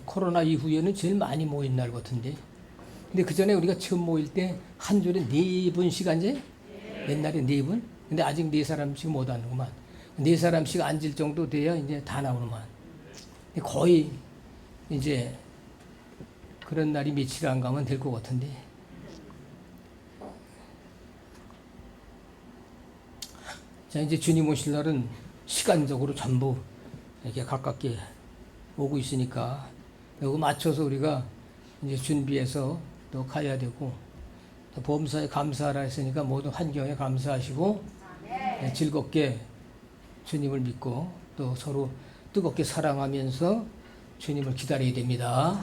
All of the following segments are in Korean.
코로나 이후에는 제일 많이 모인 날 같은데. 근데 그 전에 우리가 처음 모일 때 한 줄에 4분씩 앉아요? 옛날에 4분? 근데 아직 4사람씩 못 앉는구만. 4사람씩 앉을 정도 돼야 이제 다 나오는구만. 거의 이제 그런 날이 며칠 안 가면 될 것 같은데. 자, 이제 주님 오실 날은 시간적으로 전부 이렇게 가깝게 오고 있으니까 여기 맞춰서 우리가 이제 준비해서 또 가야 되고, 또 범사에 감사하라 했으니까 모든 환경에 감사하시고 즐겁게 주님을 믿고 또 서로 뜨겁게 사랑하면서 주님을 기다려야 됩니다.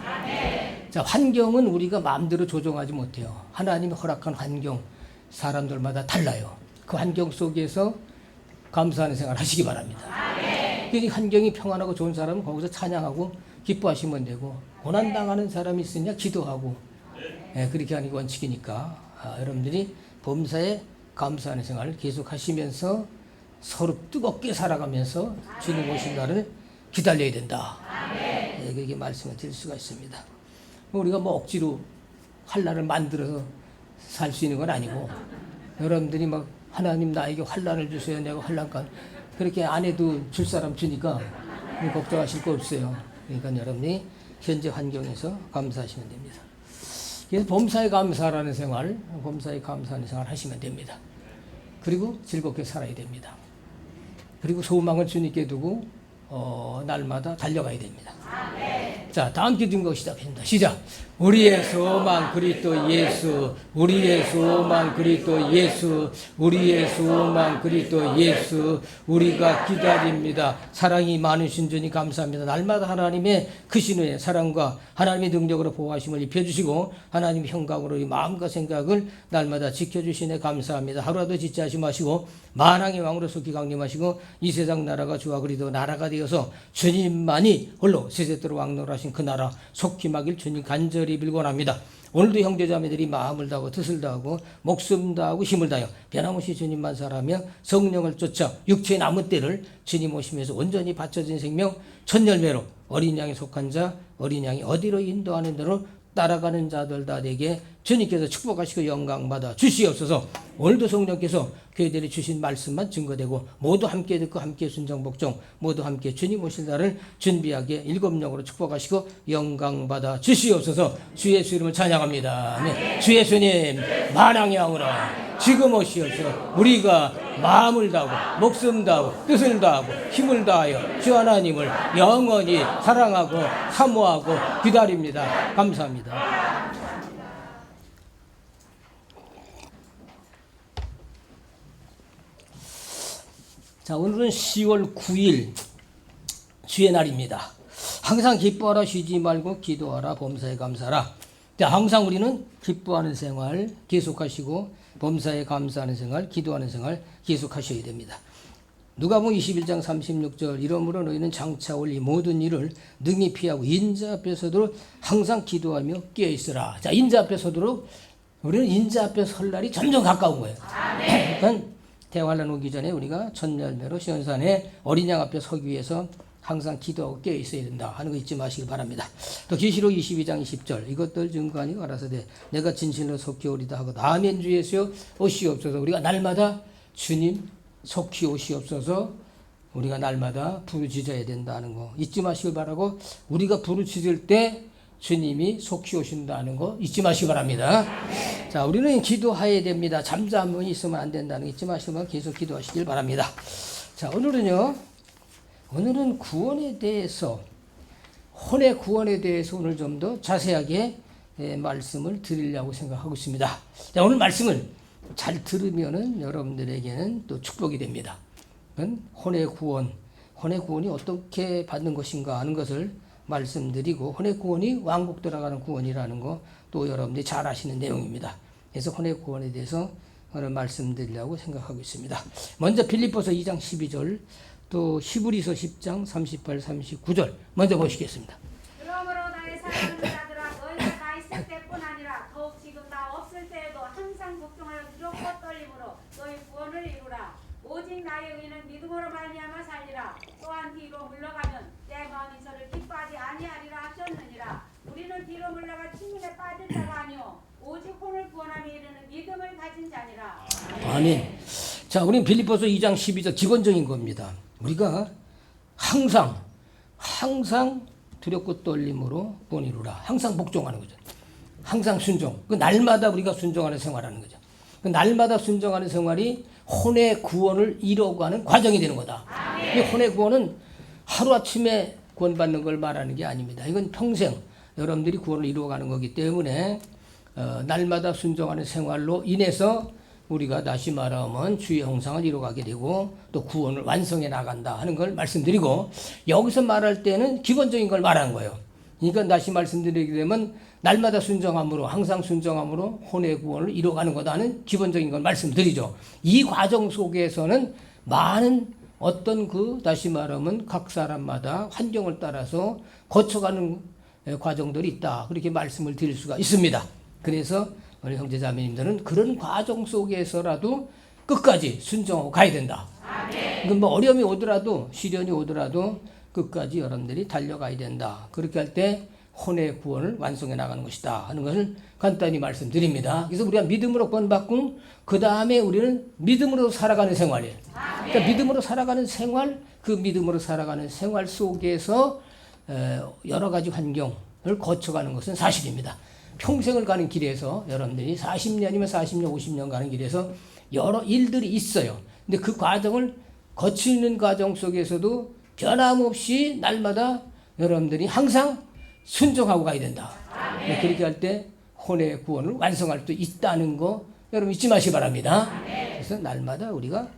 자, 환경은 우리가 마음대로 조정하지 못해요. 하나님이 허락한 환경, 사람들마다 달라요. 그 환경 속에서 감사하는 생활 하시기 바랍니다. 이 환경이 평안하고 좋은 사람은 거기서 찬양하고 기뻐하시면 되고, 고난당하는 사람이 있으냐 기도하고, 그렇게 하는 게 원칙이니까 여러분들이 범사에 감사하는 생활을 계속 하시면서 서로 뜨겁게 살아가면서 주님 오신 날을 기다려야 된다. 그렇게 말씀을 드릴 수가 있습니다. 우리가 뭐 억지로 환난을 만들어서 살 수 있는 건 아니고, 여러분들이 막 하나님 나에게 환난을 주세요, 내가 환난간 그렇게 안 해도 줄 사람 주니까 걱정하실 거 없어요. 그러니까 여러분이 현재 환경에서 감사하시면 됩니다. 그래서 범사에 감사하는 생활, 범사에 감사하는 생활 하시면 됩니다. 그리고 즐겁게 살아야 됩니다. 그리고 소망을 주님께 두고 날마다 달려가야 됩니다. 자, 다음 기둥거 시작합니다. 시작. 우리의 소망 그리스도 예수, 우리의 소망 그리스도 예수, 우리의 소망 그리스도 예수. 우리가 기다립니다. 사랑이 많으신 주님 감사합니다. 날마다 하나님의 크신 은혜, 사랑과 하나님의 능력으로 보호하심을 입혀주시고 하나님의 형광으로 이 마음과 생각을 날마다 지켜주시네 감사합니다. 하루라도 지체하지 마시고 만왕의 왕으로 속히 강림하시고 이 세상 나라가 주와 그리스도 나라가 되어서 주님만이 홀로 세세토록 왕노라신 그 나라 속히 막일 주님 간절히 빌곤합니다. 오늘도 형제자매들이 마음을 다하고 뜻을 다하고 목숨 다하고 힘을 다하여 변함없이 주님만 살아며 성령을 쫓아 육체의 남은 때를 주님 오시면서 온전히 바쳐진 생명 천열매로 어린 양에 속한 자, 어린 양이 어디로 인도하는 대로 따라가는 자들 다 되게 주님께서 축복하시고 영광받아 주시옵소서. 오늘도 성령께서 교회들이 주신 말씀만 증거되고 모두 함께 듣고 함께 순종 복종 모두 함께 주님 오실 날을 준비하게 일곱령으로 축복하시고 영광받아 주시옵소서. 주 예수 이름을 찬양합니다. 네. 주 예수님 만왕의 왕으로 지금 오시옵소서. 우리가 마음을 다하고 목숨 다하고 뜻을 다하고 힘을 다하여 주 하나님을 영원히 사랑하고 사모하고 기다립니다. 감사합니다. 자, 오늘은 10월 9일 주의 날입니다. 항상 기뻐하라, 쉬지 말고 기도하라, 범사에 감사하라. 항상 우리는 기뻐하는 생활 계속하시고 범사에 감사하는 생활, 기도하는 생활 계속하셔야 됩니다. 누가복음 21장 36절 이러므로 너희는 장차 올 이 모든 일을 능히 피하고 인자 앞에 서도록 항상 기도하며 깨어있으라. 자, 인자 앞에 서도록 우리는 인자 앞에 설 날이 점점 가까운 거예요. 그러니까 대환란 오기 전에 우리가 천열매로 시온산에 어린 양 앞에 서기 위해서 항상 기도하고 깨어있어야 된다 하는 거 잊지 마시길 바랍니다. 또 계시록 22장 20절 이것들 증거하니 가라사대 내가 진실로 속히 오리다 하고 아멘 주 예수여 오시옵소서. 우리가 날마다 주님 속히 오시옵소서. 우리가 날마다 부르짖어야 된다는 거 잊지 마시길 바라고, 우리가 부르짖을 때 주님이 속히 오신다는 거 잊지 마시기 바랍니다. 자, 우리는 기도해야 됩니다. 잠잠히 있으면 안 된다는 거 잊지 마시고 계속 기도하시길 바랍니다. 자, 오늘은 구원에 대해서, 혼의 구원에 대해서 오늘 좀 더 자세하게 말씀을 드리려고 생각하고 있습니다. 자, 오늘 말씀을 잘 들으면은 여러분들에게는 또 축복이 됩니다. 혼의 구원이 어떻게 받는 것인가 하는 것을 말씀드리고, 혼의 구원이 왕국 들어가는 구원이라는 거 또 여러분들이 잘 아시는 내용입니다. 그래서 혼의 구원에 대해서 오늘 말씀드리려고 생각하고 있습니다. 먼저 빌립보서 2장 12절 또 히브리서 10장 38, 39절 먼저 보시겠습니다. 그러므로 나의 사랑하는 자들아 너희가 나 있을 때뿐 아니라 더욱 지금 나 없을 때에도 항상 걱정하여 두렵고 떨림으로 너희 구원을 이루라. 오직 나의 의는 믿음으로 말미암아 살리라. 또한 뒤로 물러가면 내 마음이 저를 기뻐하지 아니하리라 하셨느니라. 뒤로 물러가 침문에 빠질 자가 아니오 오직 혼을 구원함에 이르는 믿음을 가진 자니라. 아멘. 자, 우리는 빌립보서 2장 12절 기본적인 겁니다. 우리가 항상 두렵고 떨림으로 본이루라. 항상 복종하는 거죠. 항상 순종. 그 날마다 우리가 순종하는 생활하는 거죠. 그 날마다 순종하는 생활이 혼의 구원을 이뤄가는 과정이 되는 거다. 이 혼의 구원은 하루아침에 구원받는 걸 말하는 게 아닙니다. 이건 평생 여러분들이 구원을 이루어가는 거기 때문에 날마다 순종하는 생활로 인해서 우리가 다시 말하면 주의 형상을 이루어가게 되고 또 구원을 완성해 나간다 하는 걸 말씀드리고, 여기서 말할 때는 기본적인 걸 말하는 거예요. 그러니까 다시 말씀드리게 되면 날마다 순종함으로, 항상 순종함으로 혼의 구원을 이루어가는 거다는 기본적인 걸 말씀드리죠. 이 과정 속에서는 많은 어떤 다시 말하면 각 사람마다 환경을 따라서 거쳐가는 과정들이 있다, 그렇게 말씀을 드릴 수가 있습니다. 그래서 우리 형제자매님들은 그런 과정 속에서라도 끝까지 순종하고 가야 된다. 이건 뭐 어려움이 오더라도, 시련이 오더라도 끝까지 여러분들이 달려가야 된다. 그렇게 할 때 혼의 구원을 완성해 나가는 것이다 하는 것을 간단히 말씀드립니다. 그래서 우리가 믿음으로 구원받고 그 다음에 우리는 믿음으로 살아가는 생활이에요. 그러니까 믿음으로 살아가는 생활, 그 믿음으로 살아가는 생활 속에서 여러 가지 환경을 거쳐가는 것은 사실입니다. 평생을 가는 길에서 여러분들이 40년이면 40년, 50년 가는 길에서 여러 일들이 있어요. 근데 그 과정을 거치는 과정 속에서도 변함없이 날마다 여러분들이 항상 순종하고 가야 된다. 그렇게 할 때 혼의 구원을 완성할 수 있다는 거 여러분 잊지 마시기 바랍니다. 그래서 날마다 우리가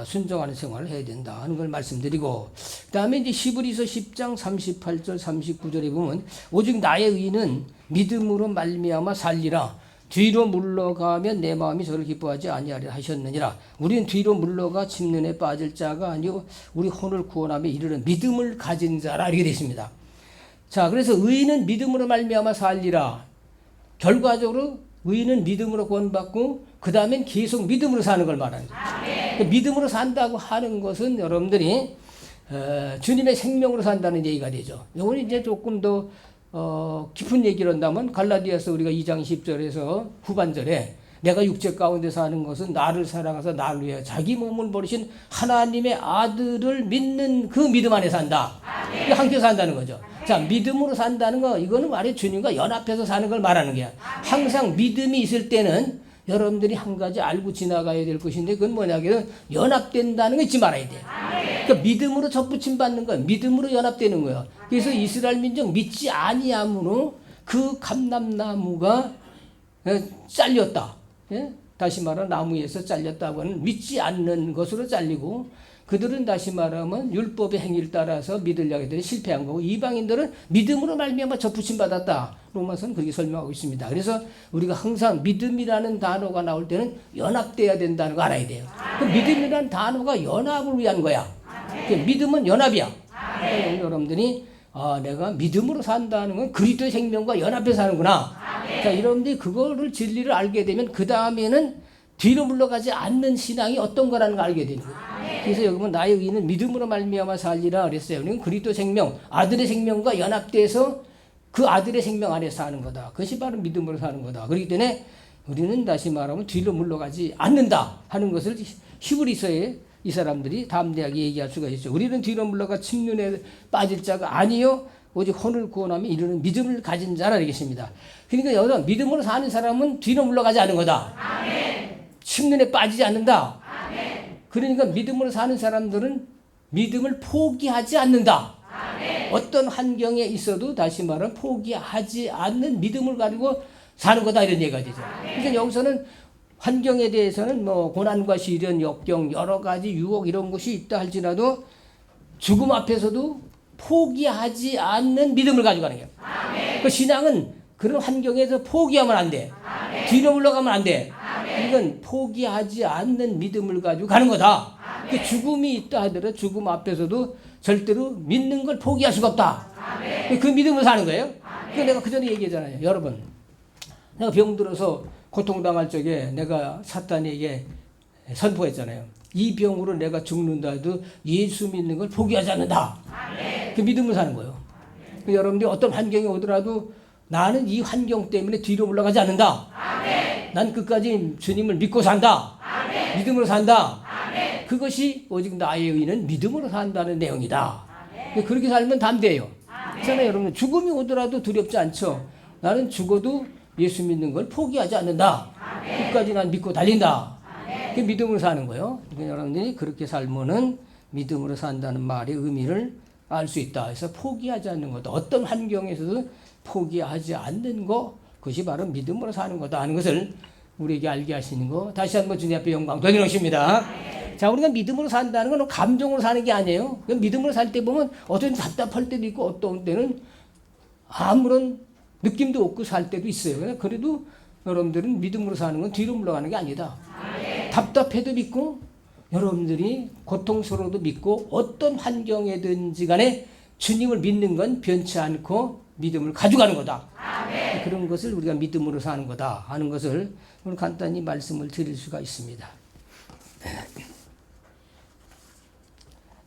순종하는 생활을 해야 된다 하는 걸 말씀드리고, 그 다음에 이제 히브리서 10장 38절 39절에 보면 오직 나의 의는 믿음으로 말미암아 살리라. 뒤로 물러가면 내 마음이 저를 기뻐하지 아니하리라 하셨느니라. 우리는 뒤로 물러가 침륜에 빠질 자가 아니요 우리 혼을 구원함에 이르는 믿음을 가진 자라, 이렇게 되어 있습니다. 자, 그래서 의는 믿음으로 말미암아 살리라. 결과적으로 의는 믿음으로 구원받고 그 다음엔 계속 믿음으로 사는 걸 말하는 거예요. 그 믿음으로 산다고 하는 것은 여러분들이 주님의 생명으로 산다는 얘기가 되죠. 이건 이제 조금 더 깊은 얘기를 한다면 갈라디아서 우리가 2장 10절에서 후반절에 내가 육체 가운데 사는 것은 나를 사랑하사 나를 위해 자기 몸을 버리신 하나님의 아들을 믿는 그 믿음 안에 산다. 함께 산다는 거죠. 자, 믿음으로 산다는 거, 이거는 말해 주님과 연합해서 사는 걸 말하는 거야. 항상 믿음이 있을 때는 여러분들이 한 가지 알고 지나가야 될 것인데, 그건 뭐냐면 연합된다는 거 잊지 말아야 돼. 그러니까 믿음으로 접붙임 받는 거야. 믿음으로 연합되는 거야. 그래서 이스라엘 민족 믿지 아니함으로 그 감람나무가 잘렸다. 예? 다시 말하면 나무에서 잘렸다고 하는 믿지 않는 것으로 잘리고, 그들은 다시 말하면 율법의 행위를 따라서 믿을 자들이 실패한 거고, 이방인들은 믿음으로 말미암아 접붙임 받았다. 로마서는 그렇게 설명하고 있습니다. 그래서 우리가 항상 믿음이라는 단어가 나올 때는 연합돼야 된다는 거 알아야 돼요. 그 믿음이라는 단어가 연합을 위한 거야. 믿음은 연합이야. 그러니까 여러분들이 내가 믿음으로 산다는 건 그리스도의 생명과 연합해서 사는구나. 자, 여러분들이 그거를 진리를 알게 되면 그 다음에는 뒤로 물러가지 않는 신앙이 어떤 거라는 걸 알게 되는 거예요. 그래서 여기 보면 나의 의는 믿음으로 말미암아 살리라 그랬어요. 우리는 그리스도 생명, 아들의 생명과 연합돼서 그 아들의 생명 안에서 사는 거다. 그것이 바로 믿음으로 사는 거다. 그렇기 때문에 우리는 다시 말하면 뒤로 물러가지 않는다 하는 것을 히브리서에 이 사람들이 담대하게 얘기할 수가 있죠. 우리는 뒤로 물러가 침륜에 빠질 자가 아니요 오직 혼을 구원하며 이르는 믿음을 가진 자라 되겠습니다. 그러니까 여러분, 믿음으로 사는 사람은 뒤로 물러가지 않는 거다. 아멘. 침륜에 빠지지 않는다. 아멘. 그러니까 믿음으로 사는 사람들은 믿음을 포기하지 않는다. 아멘. 어떤 환경에 있어도 다시 말하면 포기하지 않는 믿음을 가지고 사는 거다, 이런 얘기가 되죠. 그래서 여기서는 환경에 대해서는 뭐 고난과 시련, 역경, 여러 가지 유혹 이런 것이 있다 할지라도 죽음 앞에서도 포기하지 않는 믿음을 가지고 가는 거예요. 아멘. 그 신앙은 그런 환경에서 포기하면 안 돼. 아멘. 뒤로 물러가면 안 돼. 아멘. 이건 포기하지 않는 믿음을 가지고 가는 거다. 그 죽음이 있다 하더라도 죽음 앞에서도 절대로 믿는 걸 포기할 수가 없다. 아멘. 그 믿음을 사는 거예요. 그 내가 그 전에 얘기했잖아요. 여러분, 내가 병들어서 고통당할 적에 내가 사탄에게 선포했잖아요. 이 병으로 내가 죽는다 해도 예수 믿는 걸 포기하지 않는다. 아멘. 그 믿음을 사는 거예요. 그 여러분들이 어떤 환경이 오더라도 나는 이 환경 때문에 뒤로 물러가지 않는다. 아멘. 난 끝까지 주님을 믿고 산다. 아멘. 믿음으로 산다. 아멘. 그것이 오직 나의 의는 믿음으로 산다는 내용이다. 아멘. 그렇게 살면 담대해요. 아멘. 그렇잖아요, 여러분. 죽음이 오더라도 두렵지 않죠. 나는 죽어도 예수 믿는 걸 포기하지 않는다. 아멘. 끝까지 난 믿고 달린다. 아멘. 그 믿음으로 사는 거예요. 그러니까 여러분들이 그렇게 살면은 믿음으로 산다는 말의 의미를 알 수 있다. 그래서 포기하지 않는 것, 어떤 환경에서도 포기하지 않는 것, 그것이 바로 믿음으로 사는 거다 하는 것을 우리에게 알게 하시는 거. 다시 한번 주님 앞에 영광 돌리십니다. 자, 우리가 믿음으로 산다는 건 감정으로 사는 게 아니에요. 믿음으로 살 때 보면 어떤 답답할 때도 있고 어떤 때는 아무런 느낌도 없고 살 때도 있어요. 그래도 여러분들은 믿음으로 사는 건 뒤로 물러가는 게 아니다. 답답해도 믿고 여러분들이 고통스러워도 믿고 어떤 환경에든지 간에 주님을 믿는 건 변치 않고 믿음을 가져가는 거다. 아멘. 그런 것을 우리가 믿음으로 사는 거다 하는 것을 오늘 간단히 말씀을 드릴 수가 있습니다.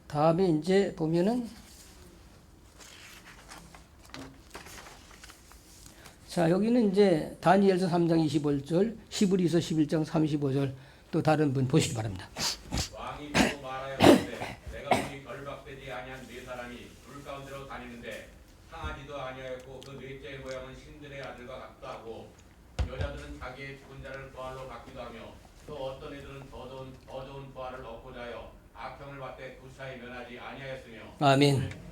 다음에 이제 보면은 자, 여기는 이제 다니엘서 3장 25절, 히브리서 11장 35절 또 다른 분 보시기 바랍니다. 왕이 또 말하였는데 내가 보니 결박되지 아니한 네 사람이 불 가운데로 다니는데 상하지도 아니하였고 그 넷째의 모양은 신들의 아들과 같다 하고 여자들은 자기의 죽은 자를 부활로 받기도 하며 또 어떤 애들은 더 좋은 부활을 얻고자 하여 악평을 받되 구사에 면하지 아니하였으며. 아멘.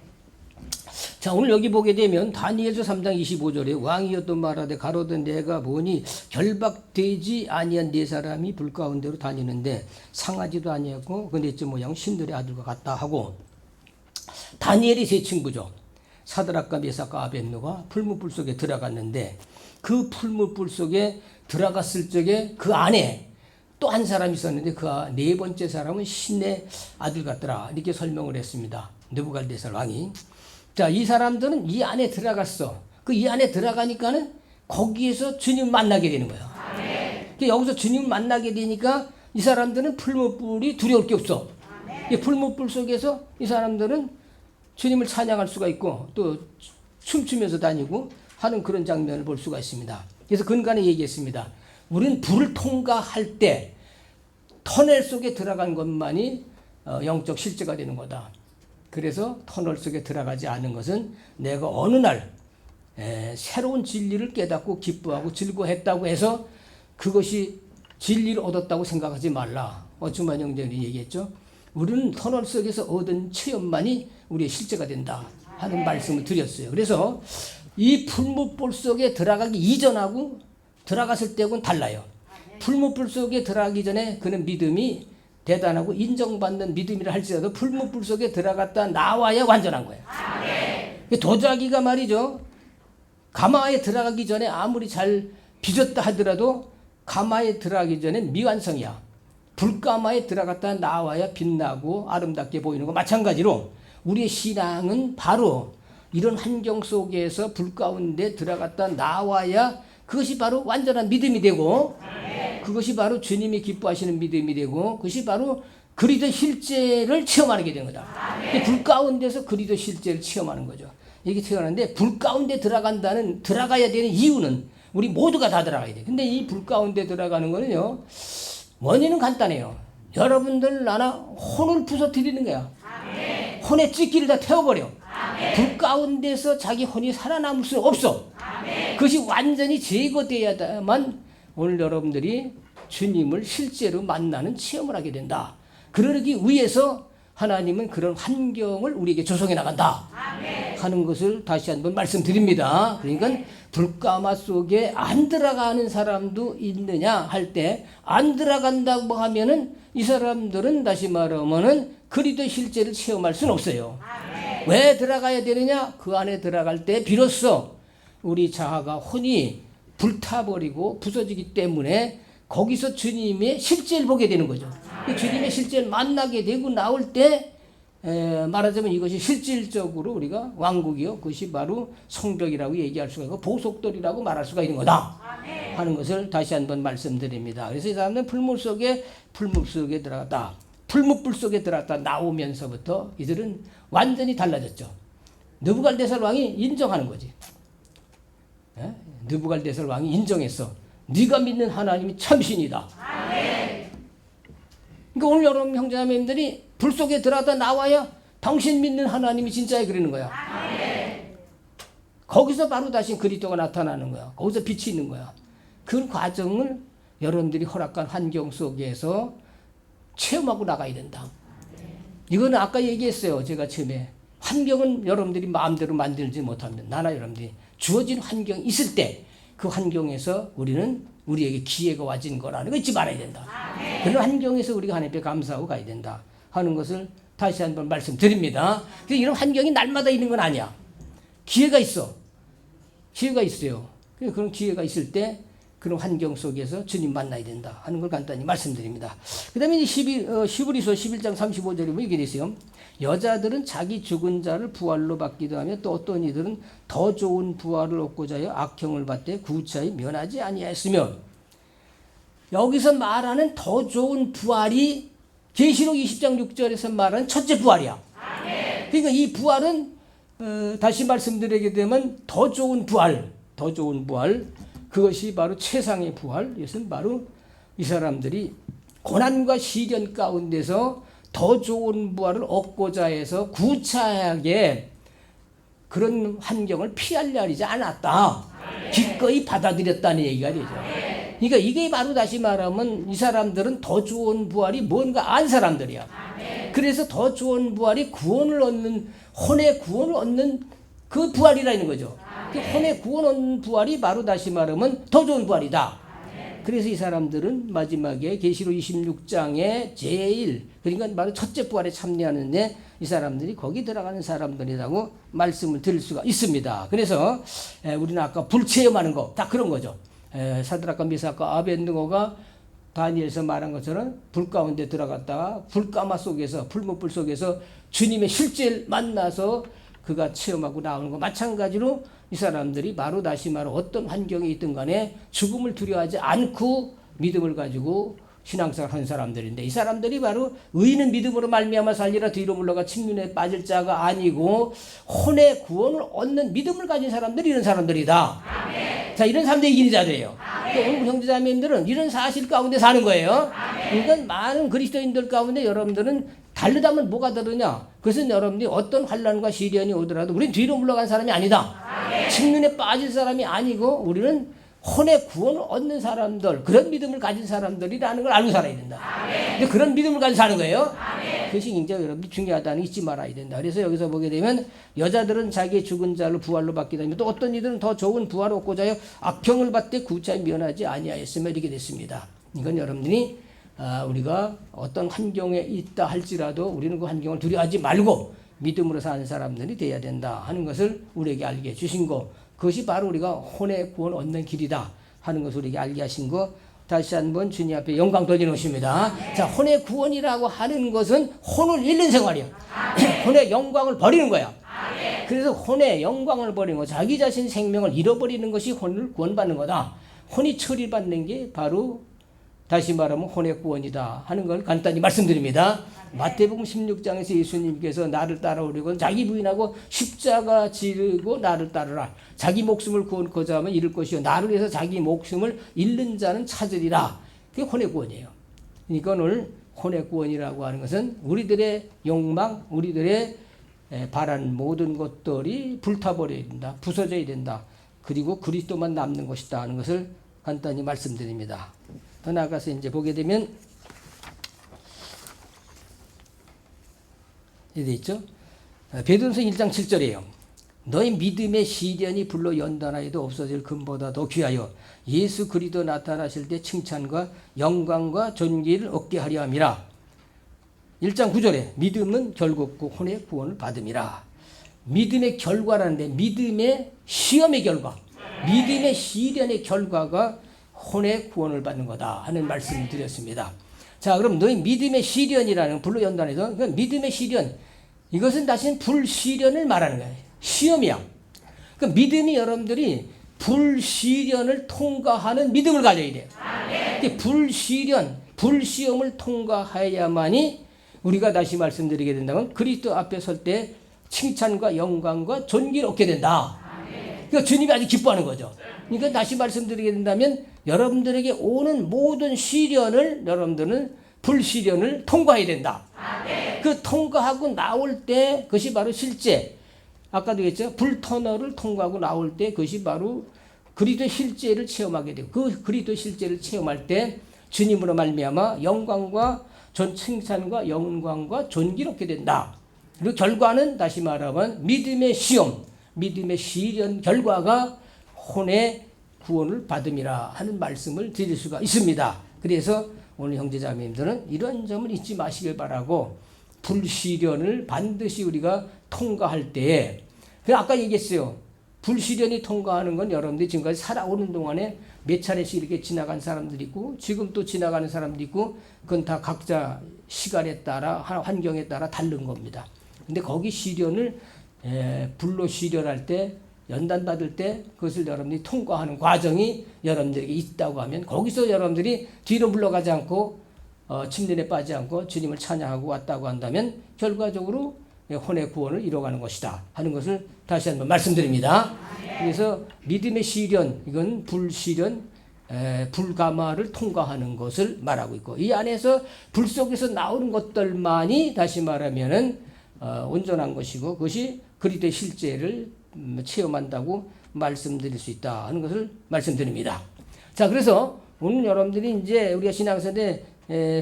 자, 오늘 여기 보게 되면 다니엘서 3장 25절에 왕이여 또 말하되 가로되 내가 보니 결박되지 아니한 네 사람이 불 가운데로 다니는데 상하지도 아니하고 그 넷째 모양 신들의 아들과 같다 하고, 다니엘이 세 친구죠. 사드락과 메삭과 아벳느고가 풀무불 속에 들어갔는데 그 풀무불 속에 들어갔을 적에 그 안에 또 한 사람이 있었는데 그 네 번째 사람은 신의 아들 같더라, 이렇게 설명을 했습니다. 느부갓네살 왕이. 자, 이 사람들은 이 안에 들어갔어. 그 이 안에 들어가니까는 거기에서 주님 만나게 되는 거예요. 그러니까 여기서 주님 만나게 되니까 이 사람들은 풀무불이 두려울 게 없어. 이 풀무불 속에서 이 사람들은 주님을 찬양할 수가 있고 또 춤추면서 다니고 하는 그런 장면을 볼 수가 있습니다. 그래서 근간에 얘기했습니다. 우리는 불을 통과할 때 터널 속에 들어간 것만이 영적 실제가 되는 거다. 그래서 터널 속에 들어가지 않은 것은 내가 어느 날 새로운 진리를 깨닫고 기뻐하고 즐거워했다고 해서 그것이 진리를 얻었다고 생각하지 말라. 주만 형제님이 얘기했죠. 우리는 터널 속에서 얻은 체험만이 우리의 실제가 된다 하는 말씀을 드렸어요. 그래서 이 풀무불 속에 들어가기 이전하고 들어갔을 때하고는 달라요. 풀무불 속에 들어가기 전에 그는 믿음이 대단하고 인정받는 믿음이라 할지라도 풀무불 속에 들어갔다 나와야 완전한 거예요. 도자기가 말이죠, 가마에 들어가기 전에 아무리 잘 빚었다 하더라도 가마에 들어가기 전에 미완성이야. 불가마에 들어갔다 나와야 빛나고 아름답게 보이는 거 마찬가지로 우리의 신앙은 바로 이런 환경 속에서 불 가운데 들어갔다 나와야 그것이 바로 완전한 믿음이 되고, 그것이 바로 주님이 기뻐하시는 믿음이 되고, 그것이 바로 그리스도 실제를 체험하게 되는 거다. 불 가운데서 그리스도 실제를 체험하는 거죠. 이게 태어나는데 불 가운데 들어가야 되는 이유는 우리 모두가 다 들어가야 돼. 근데 이 불 가운데 들어가는 거는요, 원인은 간단해요. 여러분들 나나 혼을 부서뜨리는 거야. 혼의 찌기를 다 태워버려. 불 가운데서 자기 혼이 살아남을 수 없어. 그것이 완전히 제거되어야만 오늘 여러분들이 주님을 실제로 만나는 체험을 하게 된다. 그러기 위해서 하나님은 그런 환경을 우리에게 조성해 나간다 하는 것을 다시 한번 말씀드립니다. 그러니까 불가마 속에 안 들어가는 사람도 있느냐 할 때 안 들어간다고 하면은 이 사람들은 다시 말하면은 그리스도 실제를 체험할 수는 없어요. 왜 들어가야 되느냐? 그 안에 들어갈 때 비로소 우리 자아가 혼이 불타버리고 부서지기 때문에 거기서 주님의 실제를 보게 되는 거죠. 주님의 실제를 만나게 되고 나올 때 말하자면 이것이 실질적으로 우리가 왕국이요, 그것이 바로 성벽이라고 얘기할 수가 있고 보석돌이라고 말할 수가 있는 거다 하는 것을 다시 한번 말씀드립니다. 그래서 이 사람들은 풀무 속에 들어갔다, 풀무불 속에 들어갔다 나오면서부터 이들은 완전히 달라졌죠. 느부갓네살 왕이 인정하는 거지. 느부갈네살 왕이 인정했어. 네가 믿는 하나님이 참신이다. 그러니까 오늘 여러분 형제자매님들이 불 속에 들어가다 나와야 당신 믿는 하나님이 진짜야 그러는 거야. 거기서 바로 다시 그리스도가 나타나는 거야. 거기서 빛이 있는 거야. 그 과정을 여러분들이 허락한 환경 속에서 체험하고 나가야 된다. 이거는 아까 얘기했어요. 제가 처음에. 환경은 여러분들이 마음대로 만들지 못합니다. 나나 여러분들이 주어진 환경이 있을 때 그 환경에서 우리는 우리에게 기회가 와진 거라는 거 잊지 말아야 된다. 그런 환경에서 우리가 하나님께 감사하고 가야 된다 하는 것을 다시 한번 말씀드립니다. 이런 환경이 날마다 있는 건 아니야. 기회가 있어. 기회가 있어요. 그런 기회가 있을 때 그런 환경 속에서 주님 만나야 된다 하는 걸 간단히 말씀드립니다. 그 다음에 히브리서 11장 35절에 보면 이게 있어요. 여자들은 자기 죽은 자를 부활로 받기도 하며 또 어떤 이들은 더 좋은 부활을 얻고자 하여 악형을 받되 구차히 면하지 아니하였으며, 여기서 말하는 더 좋은 부활이 계시록 20장 6절에서 말하는 첫째 부활이야. 그러니까 이 부활은 다시 말씀드리게 되면 더 좋은 부활, 그것이 바로 최상의 부활. 이것은 바로 이 사람들이 고난과 시련 가운데서 더 좋은 부활을 얻고자 해서 구차하게 그런 환경을 피하려 하지 않았다. 기꺼이 받아들였다는 얘기가 되죠. 그러니까 이게 바로 다시 말하면 이 사람들은 더 좋은 부활이 뭔가 안 사람들이야. 그래서 더 좋은 부활이 구원을 얻는, 혼의 구원을 얻는 그 부활이라는 거죠. 그 혼의 구원 얻는 부활이 바로 다시 말하면 더 좋은 부활이다. 그래서 이 사람들은 마지막에 계시록 26장에 제일, 그러니까 바로 첫째 부활에 참여하는데 이 사람들이 거기 들어가는 사람들이라고 말씀을 드릴 수가 있습니다. 그래서 우리는 아까 불 체험하는 거 다 그런 거죠. 사드락과 미사과 아벳느고가 다니엘에서 말한 것처럼 불 가운데 들어갔다가 불가마 속에서, 불못불 속에서 주님의 실제를 만나서 그가 체험하고 나오는 거 마찬가지로 이 사람들이 바로 다시 말해 어떤 환경에 있든 간에 죽음을 두려워하지 않고 믿음을 가지고 신앙생활 하는 사람들인데, 이 사람들이 바로 의인은 믿음으로 말미암아 살리라 뒤로 물러가 침륜에 빠질 자가 아니고 혼의 구원을 얻는 믿음을 가진 사람들이 이런 사람들이다. 자, 이런 사람들이 이기는 자들이에요. 오늘 형제자매님들은 이런 사실 가운데 사는 거예요. 그러니까 많은 그리스도인들 가운데 여러분들은 다르다면 뭐가 다르냐? 그것은 여러분들이 어떤 환난과 시련이 오더라도 우리는 뒤로 물러간 사람이 아니다. 침륜에 빠질 사람이 아니고 우리는 혼의 구원을 얻는 사람들, 그런 믿음을 가진 사람들이라는 걸 알고 살아야 된다. 근데 그런 믿음을 가지고 사는 거예요. 그것이 굉장히 여러분들이 중요하다는 걸 잊지 말아야 된다. 그래서 여기서 보게 되면 여자들은 자기의 죽은 자를 부활로 받기도 하며 또 어떤 이들은 더 좋은 부활을 얻고자 하여 악형을 받되 구차히 면하지 아니하였으며 이렇게 됐습니다. 이건 여러분들이 우리가 어떤 환경에 있다 할지라도 우리는 그 환경을 두려워하지 말고 믿음으로 사는 사람들이 되어야 된다 하는 것을 우리에게 알게 해주신 거, 그것이 바로 우리가 혼의 구원 얻는 길이다 하는 것을 우리에게 알게 하신 거, 다시 한번 주님 앞에 영광 돌려놓습니다. 자, 혼의 구원이라고 하는 것은 혼을 잃는 생활이야. 혼의 영광을 버리는 거야. 그래서 혼의 영광을 버리는 거, 자기 자신 생명을 잃어버리는 것이 혼을 구원받는 거다. 혼이 처리받는 게 바로 다시 말하면 혼의 구원이다 하는 걸 간단히 말씀드립니다. 마태복음 16장에서 예수님께서 나를 따라오려고 자기 부인하고 십자가 지르고 나를 따르라. 자기 목숨을 구원코자 하면 잃을 것이요 나를 위해서 자기 목숨을 잃는 자는 찾으리라. 그게 혼의 구원이에요. 그러니까 오늘 혼의 구원이라고 하는 것은 우리들의 욕망, 우리들의 바라는 모든 것들이 불타버려야 된다. 부서져야 된다. 그리고 그리스도만 남는 것이다 하는 것을 간단히 말씀드립니다. 더 나아가서 이제 보게 되면 이렇게 있죠. 베드로서 1장 7절이에요. 너희 믿음의 시련이 불로 연단하여도 없어질 금보다 더 귀하여 예수 그리스도 나타나실 때 칭찬과 영광과 존귀를 얻게 하려 함이라. 1장 9절에 믿음은 결국 그 혼의 구원을 받음이라. 믿음의 결과라는데 믿음의 시험의 결과, 믿음의 시련의 결과가 혼의 구원을 받는 거다 하는 말씀을 드렸습니다. 자, 그럼 너희 믿음의 시련이라는 불로 연단해서 그러니까 믿음의 시련, 이것은 다시 불시련을 말하는 거예요. 시험이야. 그러니까 믿음이 여러분들이 불시련을 통과하는 믿음을 가져야 돼요. 불시험을 통과해야만이 우리가 다시 말씀드리게 된다면 그리스도 앞에 설 때 칭찬과 영광과 존귀를 얻게 된다. 그러니까 주님이 아주 기뻐하는 거죠. 그러니까 다시 말씀드리게 된다면 여러분들에게 오는 모든 시련을 여러분들은 불시련을 통과해야 된다. 그 통과하고 나올 때 그것이 바로 실제 아까도 얘기했죠. 불터널을 통과하고 나올 때 그것이 바로 그리스도의 실제를 체험하게 되고 그 그리스도의 실제를 체험할 때 주님으로 말미암아 영광과 칭찬과 영광과 존귀롭게 된다. 그리고 결과는 다시 말하면 믿음의 시험, 믿음의 시련 결과가 혼의 구원을 받음이라 하는 말씀을 드릴 수가 있습니다. 그래서 오늘 형제자매님들은 이런 점을 잊지 마시길 바라고 불시련을 반드시 우리가 통과할 때에 아까 얘기했어요. 불시련이 통과하는 건 여러분들이 지금까지 살아오는 동안에 몇 차례씩 이렇게 지나간 사람들이 있고 지금 또 지나가는 사람들이 있고 그건 다 각자 시간에 따라 환경에 따라 다른 겁니다. 근데 거기 시련을 불로 시련할 때 연단 받을 때 그것을 여러분들이 통과하는 과정이 여러분들에게 있다고 하면 거기서 여러분들이 뒤로 물러가지 않고 침륜에 빠지지 않고 주님을 찬양하고 왔다고 한다면 결과적으로 혼의 구원을 이뤄가는 것이다 하는 것을 다시 한번 말씀드립니다. 그래서 믿음의 시련 이건 불시련 불가마를 통과하는 것을 말하고 있고 이 안에서 불 속에서 나오는 것들만이 다시 말하면은 온전한 것이고 그것이 그리스도의 실제를 체험한다고 말씀드릴 수 있다 하는 것을 말씀드립니다. 자, 그래서 오늘 여러분들이 이제 우리가 신앙생활에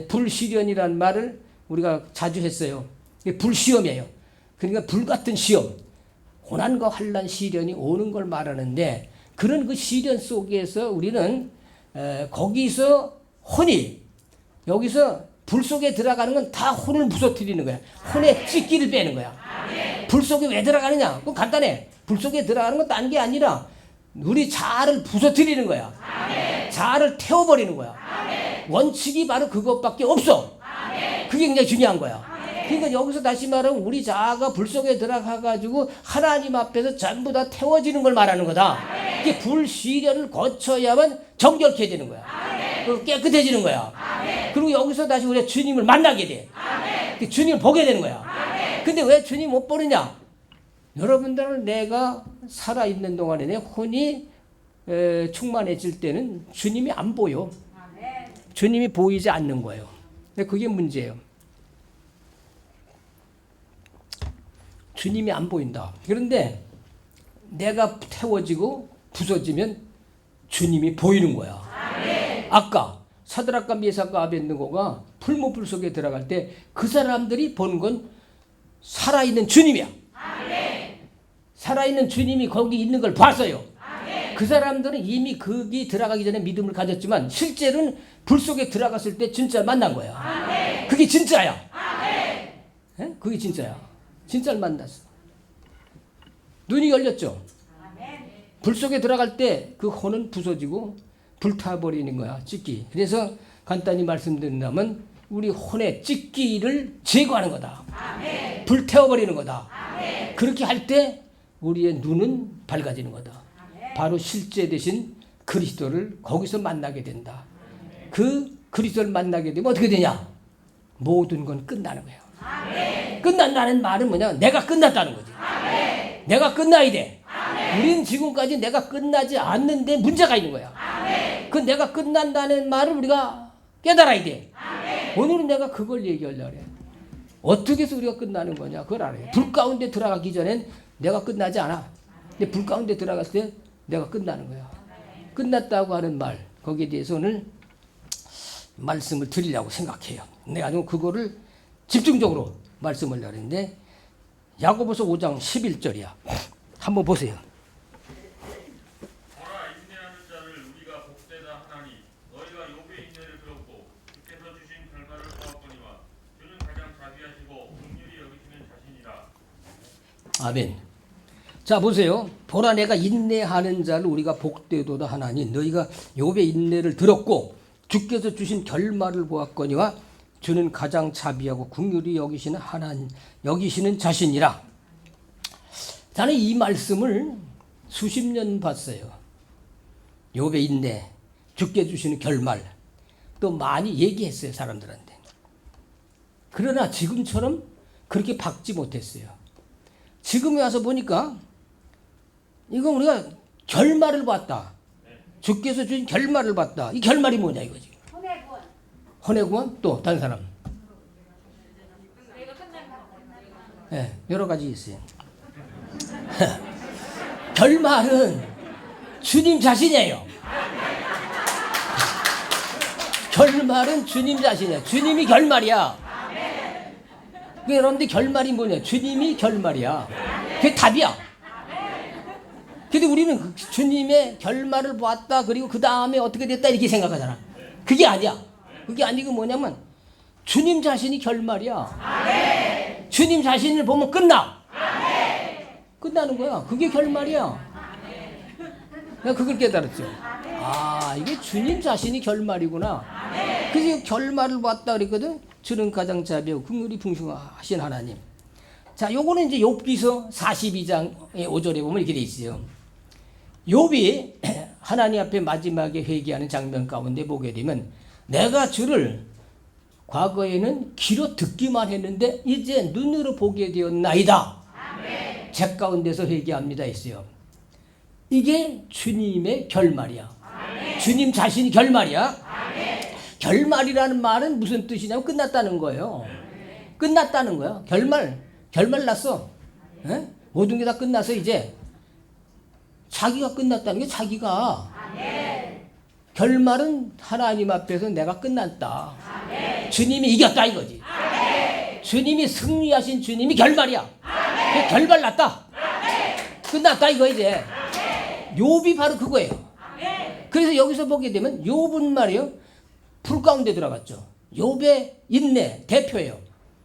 불시련이라는 말을 우리가 자주 했어요. 이게 불시험이에요. 그러니까 불같은 시험, 고난과 환난 시련이 오는 걸 말하는데 그런 그 시련 속에서 우리는 거기서 혼이 여기서 불 속에 들어가는 건 다 혼을 부서뜨리는 거야. 혼의 찢기를 빼는 거야. 불 속에 왜 들어가느냐? 그건 간단해. 불 속에 들어가는 건 딴 게 아니라 우리 자아를 부서뜨리는 거야. 자아를 태워버리는 거야. 원칙이 바로 그것밖에 없어. 그게 굉장히 중요한 거야. 그러니까 여기서 다시 말하면 우리 자아가 불 속에 들어가가지고 하나님 앞에서 전부 다 태워지는 걸 말하는 거다. 이게 불시련을 거쳐야만 정결케 되는 거야. 깨끗해지는 거야. 그리고 여기서 다시 우리가 주님을 만나게 돼. 주님을 보게 되는 거야. 근데 왜 주님 못 보느냐? 여러분들은 내가 살아있는 동안에 내 혼이 충만해질 때는 주님이 안 보여. 주님이 보이지 않는 거예요. 근데 그게 문제예요. 주님이 안 보인다. 그런데 내가 태워지고 부서지면 주님이 보이는 거야. 아까 사드락과 메삭과 아벳느고가 풀무불 속에 들어갈 때 그 사람들이 본 건 살아있는 주님이야. 살아있는 주님이 거기 있는 걸 봤어요. 그 사람들은 이미 거기 들어가기 전에 믿음을 가졌지만 실제로는 불 속에 들어갔을 때 진짜 만난 거야. 그게 진짜야. 그게 진짜야. 진짜를 만났어. 눈이 열렸죠. 불 속에 들어갈 때 그 혼은 부서지고 불타버리는 거야. 찢기. 그래서 간단히 말씀드린다면 우리 혼의 찢기를 제거하는 거다. 불태워버리는 거다. 그렇게 할 때 우리의 눈은 밝아지는 거다. 바로 실제 되신 그리스도를 거기서 만나게 된다. 그 그리스도를 만나게 되면 어떻게 되냐? 모든 건 끝나는 거예요. 끝난다는 말은 뭐냐? 내가 끝났다는 거지. 내가 끝나야 돼. 우리는 지금까지 내가 끝나지 않는데 문제가 있는 거야. 그 내가 끝난다는 말을 우리가 깨달아야 돼. 오늘은 내가 그걸 얘기하려고 해. 어떻게 해서 우리가 끝나는 거냐? 그걸 알아요. 불 가운데 들어가기 전엔 내가 끝나지 않아. 근데 불 가운데 들어갔을 때 내가 끝나는 거야. 끝났다고 하는 말, 거기에 대해서 오늘 말씀을 드리려고 생각해요. 내가 좀 그거를 집중적으로 말씀을 하는데 야고보서 5장 11절이야. 한번 보세요. 보라 인내하는 자를 우리가 복되다 하나니 너희가 욥의 인내를 들었고 주께서 주신 결과를 보았거니와 주는 가장 자비하시고 긍휼히 여기시는 자신이라. 아멘. 자 보세요. 보라 내가 인내하는 자를 우리가 복되도다 하나니 너희가 욥의 인내를 들었고 주께서 주신 결말을 보았거니와 주는 가장 자비하고 긍휼히 여기시는 하나님 여기시는 자신이라. 저는 이 말씀을 수십 년 봤어요. 욥의 인내, 주께 주시는 결말 또 많이 얘기했어요 사람들한테. 그러나 지금처럼 그렇게 박지 못했어요. 지금에 와서 보니까 이거 우리가 결말을 봤다. 주께서 주신 결말을 봤다. 이 결말이 뭐냐 이거지. 혼외군. 헌해구원 또 다른 사람. 예, 여러 가지 있어요. 결말은 주님 자신이에요. 결말은 주님 자신이야. 주님이 결말이야. 그러니까 여러분들 결말이 뭐냐? 주님이 결말이야. 그게 답이야. 근데 우리는 그 주님의 결말을 보았다. 그리고 그 다음에 어떻게 됐다 이렇게 생각하잖아. 그게 아니야. 그게 아니고 뭐냐면 주님 자신이 결말이야. 주님 자신을 보면 끝나. 끝나는 거야. 그게 결말이야. 내가 그걸 깨달았죠. 아, 이게 주님 자신이 결말이구나. 그래서 결말을 봤다 그랬거든. 주는 가장 자비하고 긍휼이 풍성하신 하나님. 자, 요거는 이제 욥기서 42장의 5절에 보면 이렇게 돼 있어요. 욥이 하나님 앞에 마지막에 회개하는 장면 가운데 보게 되면 내가 주를 과거에는 귀로 듣기만 했는데 이제 눈으로 보게 되었나이다. 제 가운데서 회개합니다 했어요. 이게 주님의 결말이야. 주님 자신이 결말이야. 결말이라는 말은 무슨 뜻이냐면 끝났다는 거예요. 끝났다는 거야. 결말 났어. 에? 모든 게 다 끝나서 이제 자기가 끝났다는 게 자기가 결말은 하나님 앞에서 내가 끝났다. 주님이 이겼다 이거지. 주님이 승리하신 주님이 결말이야. 결말 났다. 끝났다 이거 이제. 욥이 바로 그거예요. 그래서 여기서 보게 되면 욥은 말이요. 불 가운데 들어갔죠. 욥의 인내 대표예요.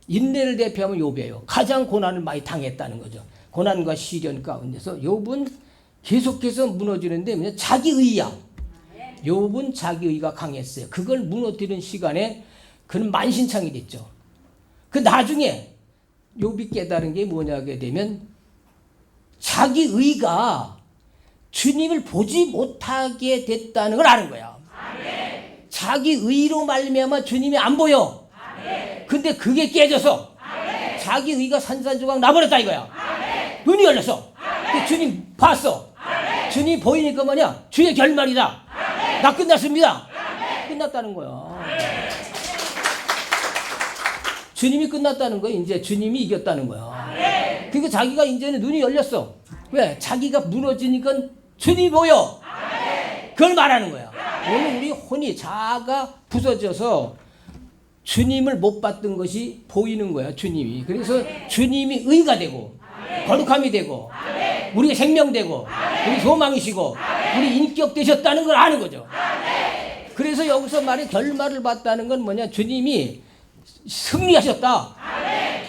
인내를 대표하면 욥이에요. 가장 고난을 많이 당했다는 거죠. 고난과 시련 가운데서 욥은 계속해서 무너지는데 그냥 자기의야. 욥은 자기의가 강했어요. 그걸 무너뜨리는 시간에 그는 만신창이 됐죠. 그 나중에 욥이 깨달은 게 뭐냐게 되면 자기의가 주님을 보지 못하게 됐다는 걸 아는 거야. 자기의로 말미암아 주님이 안 보여. 근데 그게 깨져서 자기의가 산산조각 나버렸다 이거야. 눈이 열렸어. 주님 봤어. 주님 보이니까 뭐냐? 주의 결말이다. 나 끝났습니다. 끝났다는 거야. 주님이 끝났다는 거야. 이제 주님이 이겼다는 거야. 그러니까 자기가 이제는 눈이 열렸어. 왜? 자기가 무너지니까 주님이 보여. 그걸 말하는 거야. 오늘 우리 혼이 자아가 부서져서 주님을 못 봤던 것이 보이는 거야. 주님이. 그래서 주님이 의가 되고 거룩함이 되고 우리의 생명되고 우리 소망이시고 우리 인격 되셨다는 걸 아는 거죠. 그래서 여기서 말해 결말을 봤다는 건 뭐냐? 주님이 승리하셨다.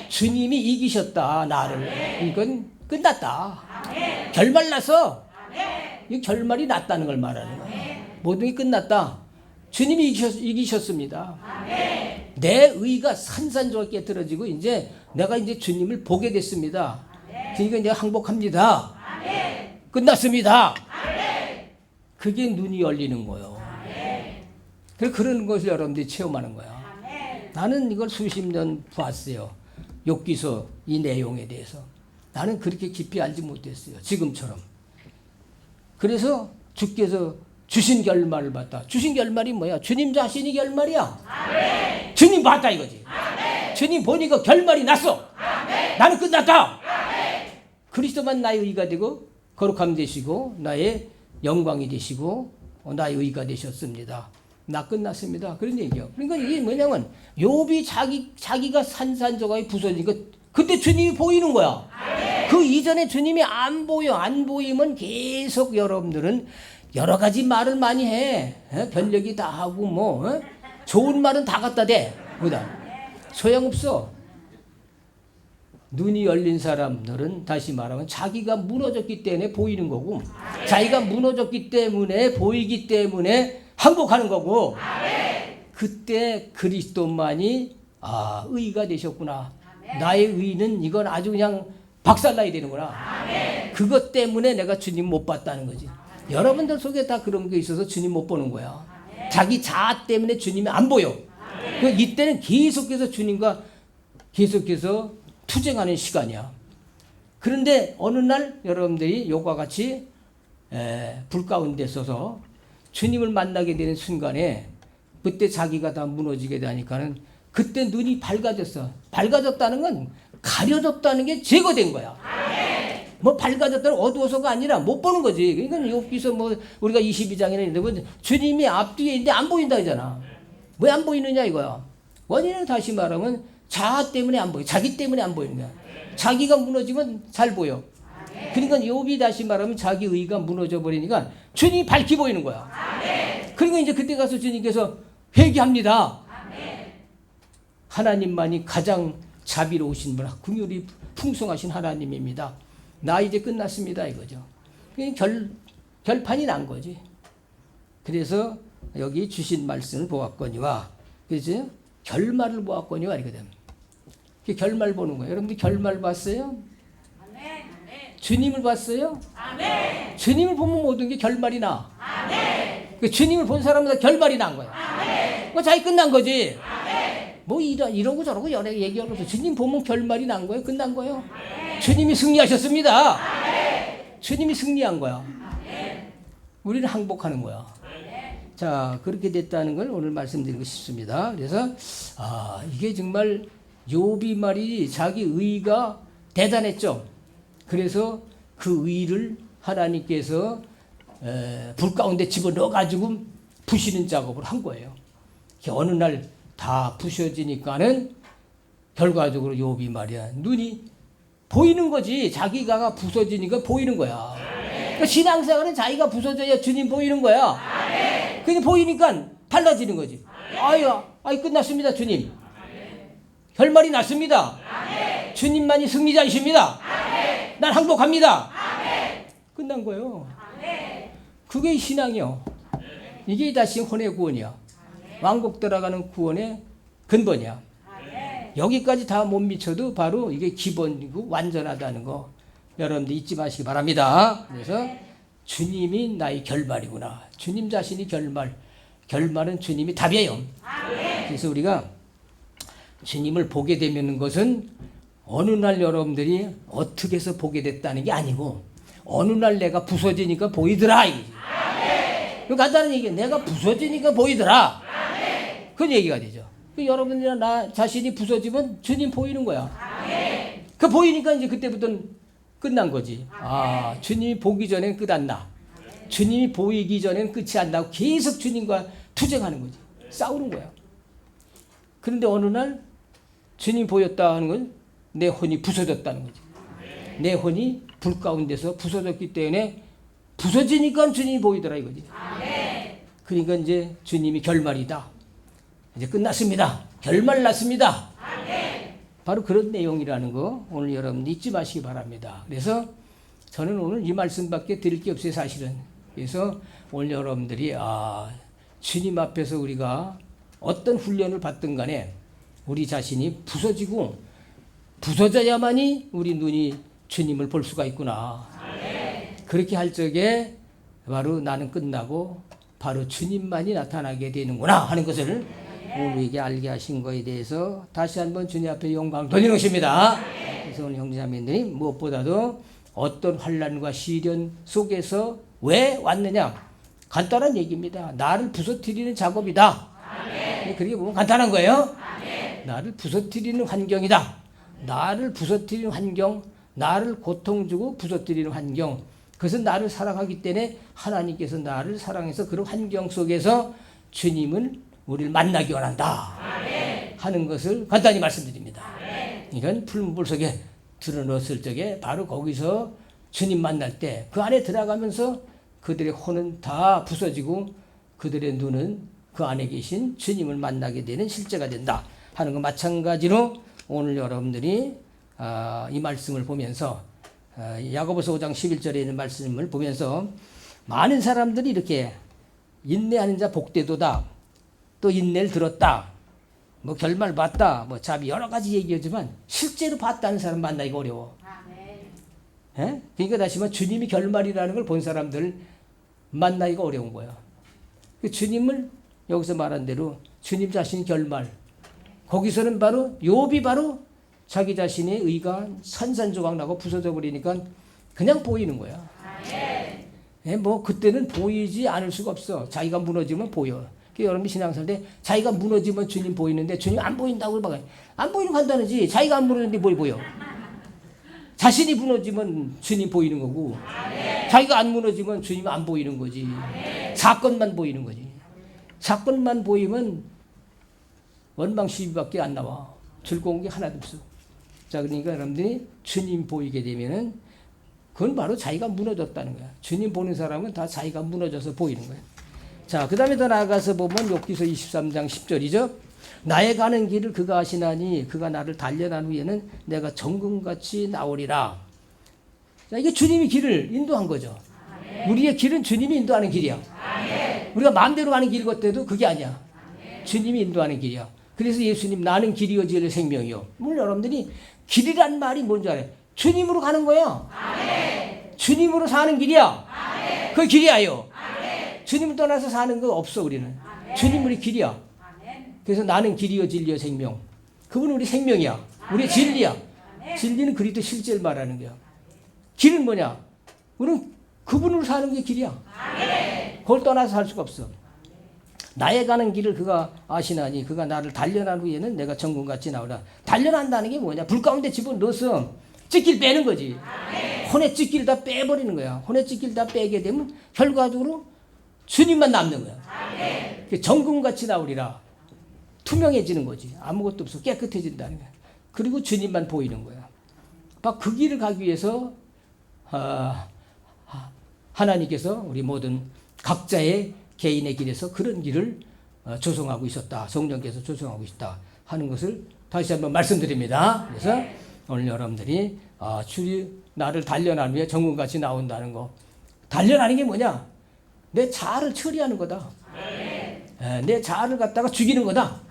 주님이 이기셨다. 나를. 이건 끝났다. 결말 났어. 이 결말이 났다는 걸 말하는 거예요. 모든 게 끝났다. 주님이 이기셨습니다. 내 의가 산산조각 깨트려지고 이제 내가 이제 주님을 보게 됐습니다. 그러니까 이제 항복합니다. 끝났습니다. 그게 눈이 열리는 거예요. 그래서 그런 것을 여러분들이 체험하는 거야. 나는 이걸 수십 년 봤어요. 욥기서 이 내용에 대해서. 나는 그렇게 깊이 알지 못했어요. 지금처럼. 그래서 주께서 주신 결말을 봤다. 주신 결말이 뭐야? 주님 자신이 결말이야. 주님 봤다 이거지. 주님 보니까 결말이 났어. 나는 끝났다. 그리스도만 나의 의가 되고 거룩함 되시고 나의 영광이 되시고 나의 의가 되셨습니다. 나 끝났습니다. 그런 얘기요. 그러니까 이게 뭐냐면 욥이 자기가 산산조각이 부서지니까 그때 주님이 보이는 거야. 그 이전에 주님이 안 보여. 안 보이면 계속 여러분들은 여러 가지 말을 많이 해. 별 얘기 다 하고 뭐 좋은 말은 다 갖다 대. 뭐다 소용없어. 눈이 열린 사람들은 다시 말하면 자기가 무너졌기 때문에 보이는 거고 자기가 무너졌기 때문에 보이기 때문에 항복하는 거고 그때 그리스도만이 의가 되셨구나. 나의 의는 이건 아주 그냥 박살나야 되는구나. 그것 때문에 내가 주님 못 봤다는 거지. 여러분들 속에 다 그런 게 있어서 주님 못 보는 거야. 자기 자아 때문에 주님이 안 보여. 이때는 계속해서 주님과 계속해서 투쟁하는 시간이야. 그런데 어느 날 여러분들이 요과 같이 불 가운데 서서 주님을 만나게 되는 순간에 그때 자기가 다 무너지게 되니까는 그때 눈이 밝아졌어. 밝아졌다는 건 가려졌다는 게 제거된 거야. 뭐 밝아졌다는 어두워서가 아니라 못 보는 거지. 그러니까 여기서 뭐 우리가 22장에는 있는데 주님이 앞뒤에 있는데 안 보인다 하잖아. 왜 안 보이느냐 이거야. 원인은 다시 말하면 자아 때문에 안 보여. 자기 때문에 안 보이는 거야. 자기가 무너지면 잘 보여. 그러니까 욥이 다시 말하면 자기 의가 무너져 버리니까 주님이 밝히 보이는 거야. 그러니까 이제 그때 가서 주님께서 회개합니다. 하나님만이 가장 자비로우신 분, 긍휼이 풍성하신 하나님입니다. 나 이제 끝났습니다 이거죠. 결판이 난 거지. 그래서 여기 주신 말씀을 보았거니와, 그죠? 결말을 보았거니와 이거든. 결말 보는 거예요. 여러분들 결말 봤어요? 아멘. 주님을 봤어요? 아멘. 주님을 보면 모든 게 결말이 나. 아멘. 그 주님을 본 사람은 다 결말이 난 거야. 아멘. 뭐 자기 끝난 거지. 아멘. 뭐 이러고 저러고 여러 얘기하면서 주님 보면 결말이 난 거예요. 끝난 거예요. 주님이 승리하셨습니다. 주님이 승리한 거야. 우리는 항복하는 거야. 자, 그렇게 됐다는 걸 오늘 말씀드리고 싶습니다. 그래서 이게 정말 욥이 말이 자기 의가 대단했죠. 그래서 그 의를 하나님께서 불 가운데 집어넣어 가지고 부시는 작업을 한 거예요. 어느 날 다 부셔지니까는 결과적으로 욥이 말이야 눈이 보이는 거지. 자기가 부서지니까 보이는 거야. 그러니까 신앙생활은 자기가 부서져야 주님 보이는 거야. 그게 보이니까 달라지는 거지. 아이 끝났습니다 주님. 결말이 났습니다. 주님만이 승리자이십니다. 난 항복합니다. 끝난 거예요. 그게 신앙이요. 이게 다시 혼의 구원이야. 왕국 들어가는 구원의 근본이야. 여기까지 다 못 미쳐도 바로 이게 기본이고 완전하다는 거 여러분들 잊지 마시기 바랍니다. 그래서 주님이 나의 결말이구나. 주님 자신이 결말은 주님이 답이에요. 그래서 우리가 주님을 보게 되는 것은 어느 날 여러분들이 어떻게 해서 보게 됐다는 게 아니고 어느 날 내가 부서지니까 보이더라. 그 간단한 얘기야. 내가 부서지니까 보이더라. 그런 얘기가 되죠. 여러분이나 나 자신이 부서지면 주님 보이는 거야. 그 보이니까 이제 그때부터는 끝난 거지. 주님이 보기 전엔 끝 안 나. 주님이 보이기 전엔 끝이 안 나고 계속 주님과 투쟁하는 거지. 싸우는 거야. 그런데 어느 날 주님 보였다 하는 건 내 혼이 부서졌다는 거지. 내 혼이 불 가운데서 부서졌기 때문에 부서지니까 주님이 보이더라 이거지. 그러니까 이제 주님이 결말이다. 이제 끝났습니다. 결말 났습니다. 바로 그런 내용이라는 거 오늘 여러분 잊지 마시기 바랍니다. 그래서 저는 오늘 이 말씀밖에 드릴 게 없어요 사실은. 그래서 오늘 여러분들이 주님 앞에서 우리가 어떤 훈련을 받든 간에 우리 자신이 부서져야만이 우리 눈이 주님을 볼 수가 있구나. 그렇게 할 적에 바로 나는 끝나고 바로 주님만이 나타나게 되는구나 하는 것을 우리에게 알게 하신 것에 대해서 다시 한번 주님 앞에 영광을 돌리는 것입니다. 그래서 오늘 형제자매들이 무엇보다도 어떤 환난과 시련 속에서 왜 왔느냐? 간단한 얘기입니다. 나를 부서뜨리는 작업이다. 그렇게 보면 간단한 거예요. 나를 부서뜨리는 환경이다. 나를 부서뜨리는 환경, 나를 고통 주고 부서뜨리는 환경. 그것은 나를 사랑하기 때문에 하나님께서 나를 사랑해서 그런 환경 속에서 주님은 우리를 만나기 원한다 하는 것을 간단히 말씀드립니다. 이건 풀무불 속에 들어넣었을 적에 바로 거기서 주님 만날 때 그 안에 들어가면서 그들의 혼은 다 부서지고 그들의 눈은 그 안에 계신 주님을 만나게 되는 실제가 된다 하는 것 마찬가지로 오늘 여러분들이 이 말씀을 보면서 야고보서 5장 11절에 있는 말씀을 보면서 많은 사람들이 이렇게 인내하는 자 복되도다. 또 인내를 들었다. 뭐 결말 봤다. 뭐 자비 여러 가지 얘기하지만 실제로 봤다는 사람 만나기가 어려워. 예? 그러니까 다시 말하면 주님이 결말이라는 걸 본 사람들 만나기가 어려운 거예요. 주님을 여기서 말한 대로 주님 자신 결말. 거기서는 바로 욥이 바로 자기 자신의 의가 산산조각 나고 부서져 버리니까 그냥 보이는 거야. 예, 뭐 그때는 보이지 않을 수가 없어. 자기가 무너지면 보여. 그러니까 여러분 신앙생활 때 자기가 무너지면 주님 보이는데 주님 안 보인다고 막 안 보이는 간단하지. 자기가 안 무너지는데 뭘 보여? 자신이 무너지면 주님 보이는 거고 자기가 안 무너지면 주님 안 보이는 거지. 사건만 보이는 거지. 사건만 보이면 원망 시비밖에 안 나와. 즐거운 게 하나도 없어. 자, 그러니까 여러분들이 주님 보이게 되면은 그건 바로 자기가 무너졌다는 거야. 주님 보는 사람은 다 자기가 무너져서 보이는 거야. 자, 그 다음에 더 나아가서 보면 욥기서 23장 10절이죠. 나의 가는 길을 그가 아시나니 그가 나를 단련한 후에는 내가 정금같이 나오리라. 자, 이게 주님이 길을 인도한 거죠. 우리의 길은 주님이 인도하는 길이야. 우리가 마음대로 가는 길 같아도 그게 아니야. 주님이 인도하는 길이야. 그래서 예수님 나는 길이요 진리요 생명이요. 물론 여러분들이 길이란 말이 뭔지 알아요? 주님으로 가는 거야. 주님으로 사는 길이야. 그 길이야요. 주님을 떠나서 사는 거 없어 우리는. 주님 우리 길이야. 그래서 나는 길이요 진리요 생명. 그분은 우리 생명이야. 우리 진리야. 진리는 그리스도 실제를 말하는 거야. 길은 뭐냐? 우리는 그분으로 사는 게 길이야. 그걸 떠나서 살 수가 없어. 나의 가는 길을 그가 아시나니 그가 나를 단련한 후에는 내가 정금같이 나오라. 단련한다는 게 뭐냐? 불 가운데 집어넣어서 찢기를 빼는 거지. 혼의 찢기를 다 빼버리는 거야. 혼의 찢기를 다 빼게 되면 결과적으로 주님만 남는 거야. 정금같이 나오리라. 투명해지는 거지. 아무것도 없어. 깨끗해진다는 거야. 그리고 주님만 보이는 거야. 그 길을 가기 위해서 하나님께서 우리 모든 각자의 개인의 길에서 그런 길을 조성하고 있었다. 성령께서 조성하고 있다 하는 것을 다시 한번 말씀드립니다. 그래서 오늘 여러분들이 주님 나를 단련한 후에 정금같이 나온다는 거. 단련하는 게 뭐냐? 내 자아를 처리하는 거다. 내 자아를 갖다가 죽이는 거다.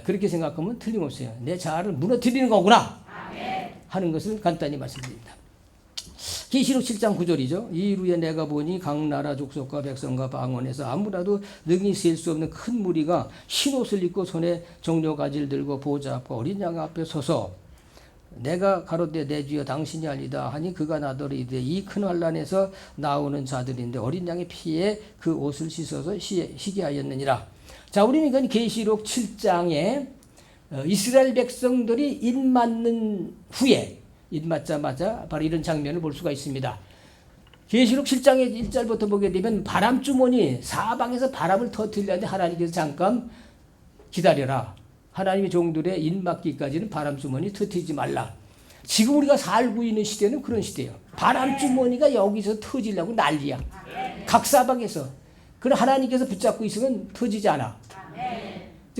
그렇게 생각하면 틀림없어요. 내 자아를 무너뜨리는 거구나 하는 것을 간단히 말씀드립니다. 계시록 7장 9절이죠. 이후에 내가 보니 각 나라 족속과 백성과 방언에서 아무라도 능히 셀 수 없는 큰 무리가 흰옷을 입고 손에 종려가지를 들고 보좌 앞과 어린 양 앞에 서서 내가 가로되 내 주여 당신이 아니다 하니 그가 나더러 이르되 이 큰 환란에서 나오는 자들인데 어린 양의 피에 그 옷을 씻어서 희게 하였느니라. 자, 우리는 이건 계시록 7장에 이스라엘 백성들이 입맞는 후에 입맞자마자 바로 이런 장면을 볼 수가 있습니다. 계시록 7장의 1절부터 보게 되면 바람주머니 사방에서 바람을 터뜨리려는데 하나님께서 잠깐 기다려라. 하나님의 종들의 입맞기까지는 바람주머니 터뜨리지 말라. 지금 우리가 살고 있는 시대는 그런 시대예요. 바람주머니가 여기서 터지려고 난리야. 각 사방에서. 그럼 하나님께서 붙잡고 있으면 터지지 않아.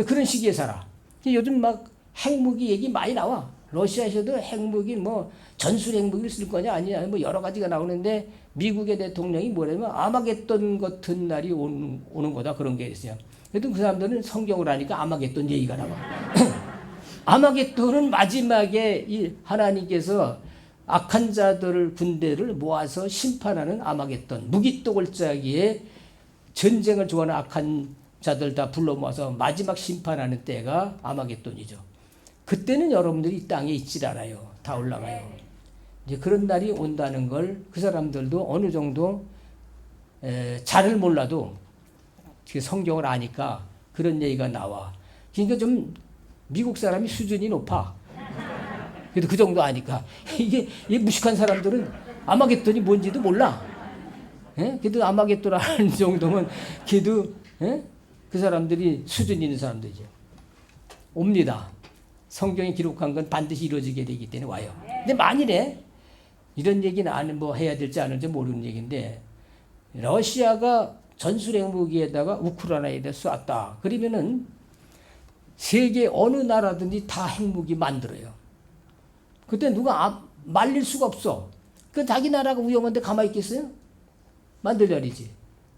그런 시기에 살아. 요즘 막 핵무기 얘기 많이 나와. 러시아에서도 핵무기 전술 핵무기를 쓸 거냐 아니냐 여러 가지가 나오는데 미국의 대통령이 뭐냐면 아마겟돈 같은 날이 오는 거다 그런 게 있어요. 그래도 그 사람들은 성경을 하니까 아마겟돈 얘기가 나와. 아마겟돈은 마지막에 하나님께서 악한 자들을 군대를 모아서 심판하는 아마겟돈. 무기또골짜기에 전쟁을 좋아하는 악한 자들 다 불러 모아서 마지막 심판하는 때가 아마겟돈이죠. 그때는 여러분들이 이 땅에 있질 않아요. 다 올라가요. 이제 그런 날이 온다는 걸 그 사람들도 어느 정도 잘을 몰라도 성경을 아니까 그런 얘기가 나와. 그러니까 좀 미국 사람이 수준이 높아. 그래도 그 정도 아니까. 이게 무식한 사람들은 아마겟돈이 뭔지도 몰라. 그래도 아마겟돈 아는 정도면 그래도 그 사람들이 수준 있는 사람들이죠. 옵니다. 성경이 기록한 건 반드시 이루어지게 되기 때문에 와요. 근데 만일에 이런 얘기는 해야 될지 안 할지 모르는 얘기인데 러시아가 전술 핵무기에다가 우크라이나에다 쐈다. 그러면은 세계 어느 나라든지 다 핵무기 만들어요. 그때 누가 말릴 수가 없어. 그 자기 나라가 위험한데 가만히 있겠어요? 만들려리지.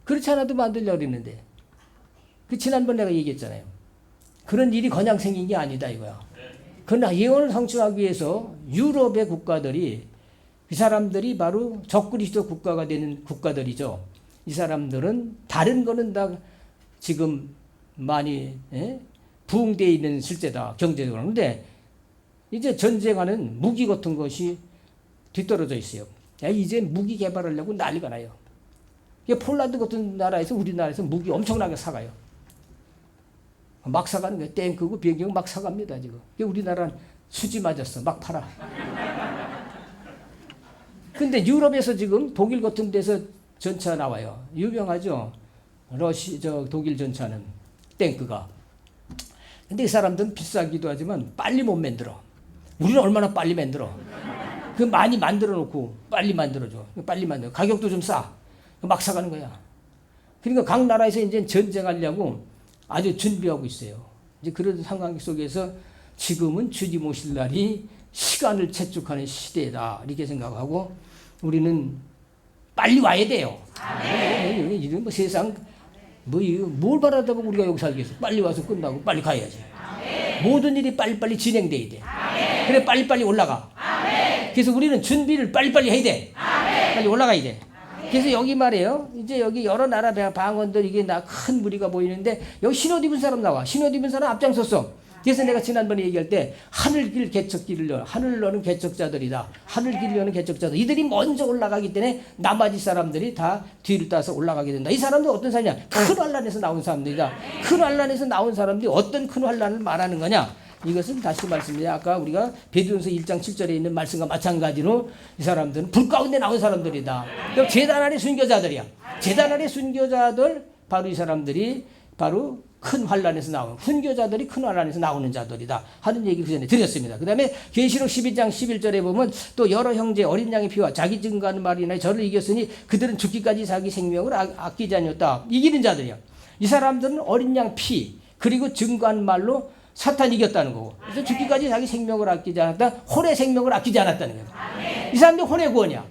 그렇지 않아도 만들려고 했는데. 지난번 내가 얘기했잖아요. 그런 일이 그냥 생긴 게 아니다 이거야. 그러나 예언을 성취하기 위해서 유럽의 국가들이 이 사람들이 바로 적그리스도 국가가 되는 국가들이죠. 이 사람들은 다른 거는 다 지금 많이 부흥되어 있는 실제다 경제적으로. 그런데 이제 전쟁하는 무기 같은 것이 뒤떨어져 있어요. 이제 무기 개발하려고 난리가 나요. 폴란드 같은 나라에서 우리나라에서 무기 엄청나게 사가요. 막 사가는 거예요. 탱크고 비행기고 막 사갑니다 지금. 우리나라는 수지 맞았어. 막 팔아. 근데 유럽에서 지금 독일 같은 데서 전차 나와요. 유명하죠. 독일 전차는 탱크가. 근데 이 사람들은 비싸기도 하지만 빨리 못 만들어. 우리는 얼마나 빨리 만들어. 그 많이 만들어 놓고 빨리 만들어줘. 빨리 만들어. 가격도 좀 싸. 막 사가는 거야. 그러니까 각 나라에서 이제 전쟁하려고 아주 준비하고 있어요. 이제 그런 상황 속에서 지금은 주님 오실 날이 시간을 채축하는 시대다. 이렇게 생각하고 우리는 빨리 와야 돼요. 이런 뭐 세상 뭘 바라다 보고 우리가 여기 살겠어. 빨리 와서 끝나고 빨리 가야지. 모든 일이 빨리빨리 진행돼야 돼. 그래 빨리빨리 올라가. 그래서 우리는 준비를 빨리빨리 해야 돼. 빨리 올라가야 돼. 그래서 여기 말이에요. 이제 여기 여러 나라 방언들 이게 큰 무리가 보이는데 여기 신옷 입은 사람 나와. 신옷 입은 사람 앞장섰어. 그래서 내가 지난번에 얘기할 때 하늘길 개척길을 여 하늘을 여는 개척자들이다. 하늘길을 여는 개척자들. 이들이 먼저 올라가기 때문에 나머지 사람들이 다 뒤를 따서 올라가게 된다. 이 사람들 어떤 사람이냐? 큰 환란에서 나온 사람들이다. 큰 환란에서 나온 사람들이 어떤 큰 환란을 말하는 거냐? 이것은 다시 말씀드려요. 아까 우리가 베드로전서 1장 7절에 있는 말씀과 마찬가지로 이 사람들은 불 가운데 나온 사람들이다. 그럼 제단 아래 순교자들이야. 제단 아래 순교자들 바로 이 사람들이 바로 큰 환란에서 나오는 순교자들이 큰 환란에서 나오는 자들이다 하는 얘기 그 전에 드렸습니다. 그 다음에 계시록 12장 11절에 보면 또 여러 형제 어린 양의 피와 자기 증거하는 말이나 저를 이겼으니 그들은 죽기까지 자기 생명을 아끼지 아니었다. 이기는 자들이야. 이 사람들은 어린 양 피 그리고 증거한 말로 사탄 이겼다는 거고. 그래서 죽기까지 자기 생명을 아끼지 않았다. 혼의 생명을 아끼지 않았다는 거예요. 이 사람들이 혼의 구원이야.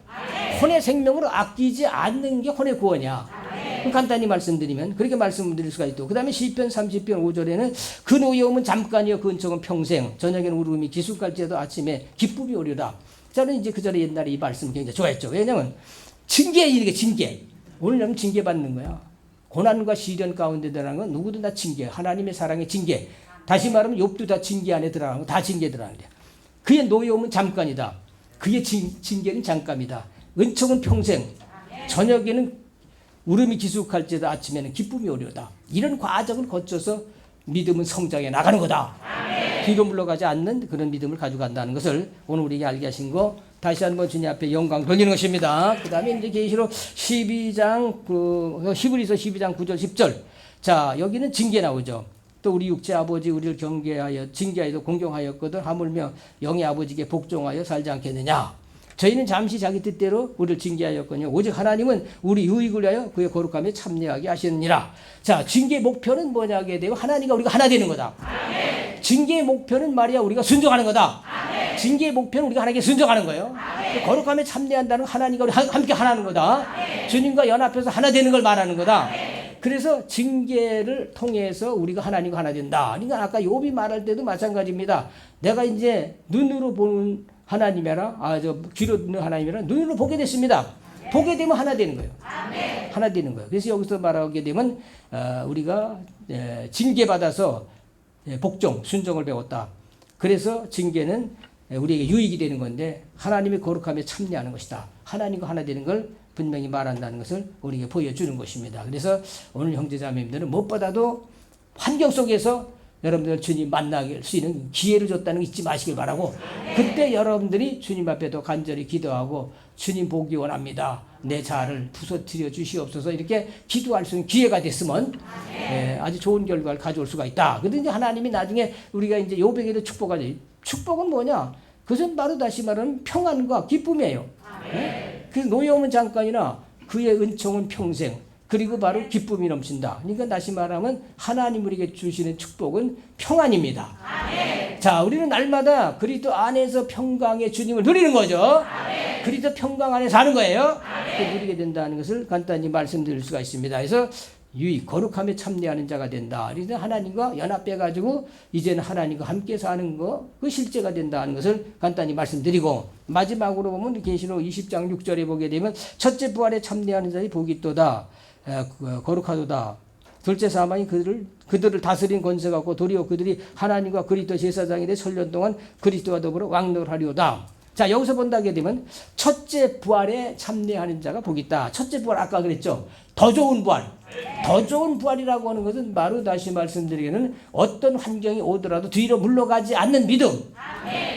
혼의 생명을 아끼지 않는 게 혼의 구원이야. 간단히 말씀드리면 그렇게 말씀드릴 수가 있고 그 다음에 시편 30편 5절에는 그 노여움은 잠깐이요 그 은총은 평생 저녁에는 울음이 기숙할지라도 아침에 기쁨이 오리라. 저는 이제 그 전에 옛날에 이 말씀 굉장히 좋아했죠. 왜냐하면 징계 이게 징계. 오늘은 징계받는 거야. 고난과 시련 가운데 들어가는 건 누구든 다 징계. 하나님의 사랑의 징계. 다시 말하면 욥도 다 징계 안에 들어가는 거 다 징계 들어가는 거야. 그의 노여움은 잠깐이다. 그의 징계는 잠깐이다. 은총은 평생. 저녁에는 울음이 기숙할지라도 아침에는 기쁨이 오려다. 이런 과정을 거쳐서 믿음은 성장해 나가는 거다. 뒤로 물러가지 않는 그런 믿음을 가져간다는 것을 오늘 우리에게 알게 하신 거 다시 한번 주님 앞에 영광 돌리는 것입니다. 그 다음에 이제 계시록 12장 히브리서 12장 9절 10절. 자 여기는 징계 나오죠. 또 우리 육체 아버지 우리를 경계하여 징계하여도 공경하였거든 하물며 영의 아버지께 복종하여 살지 않겠느냐. 저희는 잠시 자기 뜻대로 우리를 징계하였거니와 오직 하나님은 우리 유익을 위하여 그의 거룩함에 참여하게 하시느니라. 자, 징계의 목표는 뭐냐 하게 되고 하나님과 우리가 하나 되는 거다. 아멘. 징계의 목표는 말이야 우리가 순종하는 거다. 아멘. 징계의 목표는 우리가 하나님께 순종하는 거예요. 아멘. 거룩함에 참여한다는 하나님과 우리 함께 하나는 거다. 아멘. 주님과 연합해서 하나 되는 걸 말하는 거다. 아멘. 그래서 징계를 통해서 우리가 하나님과 하나 된다. 그러니까 아까 욥이 말할 때도 마찬가지입니다. 내가 이제 눈으로 보는 하나님이라 귀로 듣는 하나님이라 눈으로 보게 됐습니다. 네. 보게 되면 하나 되는 거예요. 아멘. 하나 되는 거예요. 그래서 여기서 말하게 되면 우리가 징계받아서 복종, 순종을 배웠다. 그래서 징계는 우리에게 유익이 되는 건데 하나님의 거룩함에 참여하는 것이다. 하나님과 하나 되는 걸 분명히 말한다는 것을 우리에게 보여주는 것입니다. 그래서 오늘 형제자매님들은 무엇보다도 환경 속에서 여러분들 주님 만나게 할 수 있는 기회를 줬다는 거 잊지 마시길 바라고 그때 여러분들이 주님 앞에도 간절히 기도하고 주님 보기 원합니다. 내 자아를 부서뜨려 주시옵소서 이렇게 기도할 수 있는 기회가 됐으면 아주 좋은 결과를 가져올 수가 있다. 그런데 하나님이 나중에 우리가 이제 욥에게도 축복하죠. 축복은 뭐냐? 그것은 바로 다시 말하면 평안과 기쁨이에요. 그래서 노여움은 잠깐이나 그의 은총은 평생. 그리고 바로 기쁨이 넘친다. 그러니까 다시 말하면 하나님 우리에게 주시는 축복은 평안입니다. 아멘. 자, 우리는 날마다 그리스도 안에서 평강의 주님을 누리는 거죠. 아멘. 그리스도 평강 안에 사는 거예요. 누리게 된다는 것을 간단히 말씀드릴 수가 있습니다. 그래서 유익, 거룩함에 참여하는 자가 된다. 그래서 하나님과 연합해가지고 이제는 하나님과 함께 사는 거, 그 실제가 된다는 것을 간단히 말씀드리고 마지막으로 보면 계시록 20장 6절에 보게 되면 첫째 부활에 참여하는 자들이 복이 있도다. 거룩하도다. 둘째 사망이 그들을 다스린 권세가 없고 도리어 그들이 하나님과 그리스도 제사장이 돼 천년 동안 그리스도와 더불어 왕노하리로다. 자, 여기서 본다게 되면 첫째 부활에 참여하는 자가 복이 있다. 첫째 부활 아까 그랬죠. 더 좋은 부활. 더 좋은 부활이라고 하는 것은 바로 다시 말씀드리기에는 어떤 환경이 오더라도 뒤로 물러가지 않는 믿음.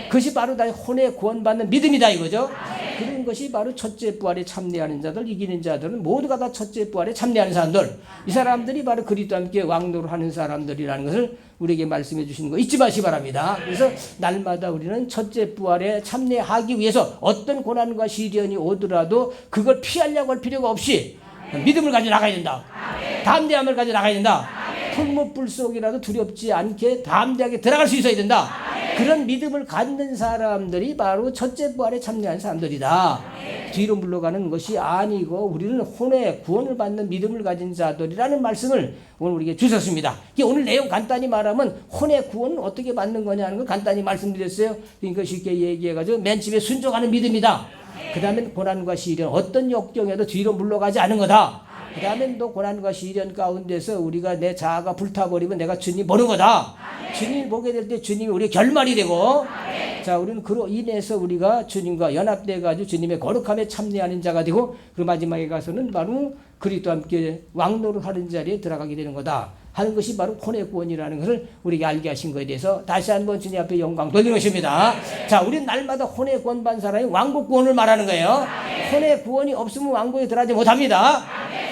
그것이 바로 다 혼의 구원받는 믿음이다 이거죠. 그런 것이 바로 첫째 부활에 참여하는 자들, 이기는 자들은 모두가 다 첫째 부활에 참여하는 사람들. 이 사람들이 바로 그리스도와 함께 왕노를 하는 사람들이라는 것을 우리에게 말씀해 주시는 거 잊지 마시기 바랍니다. 그래서 날마다 우리는 첫째 부활에 참여하기 위해서 어떤 고난과 시련이 오더라도 그걸 피하려고 할 필요가 없이 믿음을 가지고 나가야 된다. 담대함을 가지고 나가야 된다. 풀무불 속이라도 두렵지 않게 담대하게 들어갈 수 있어야 된다. 그런 믿음을 갖는 사람들이 바로 첫째 부활에 참여한 사람들이다. 뒤로 물러가는 것이 아니고 우리는 혼의 구원을 받는 믿음을 가진 자들이라는 말씀을 오늘 우리에게 주셨습니다. 오늘 내용 간단히 말하면 혼의 구원은 어떻게 받는 거냐는 걸 간단히 말씀드렸어요. 그러니까 쉽게 얘기해가지고 맨 처음에 순종하는 믿음이다. 그 다음엔 고난과 시련, 어떤 역경에도 뒤로 물러가지 않은 거다. 그 다음엔 또 고난과 시련 가운데서 우리가 내 자아가 불타버리면 내가 주님 보는 거다. 주님을 보게 될 때 주님이 우리의 결말이 되고, 자, 우리는 그로 인해서 우리가 주님과 연합돼가지고 주님의 거룩함에 참여하는 자가 되고, 그 마지막에 가서는 바로 그리스도와 함께 왕노를 하는 자리에 들어가게 되는 거다 하는 것이 바로 혼의 구원이라는 것을 우리에게 알게 하신 것에 대해서 다시 한번 주님 앞에 영광 돌리는 것입니다. 자, 우리는 날마다 혼의 구원 받은 사람이 왕국 구원을 말하는 거예요. 혼의 구원이 없으면 왕국에 들어가지 못합니다.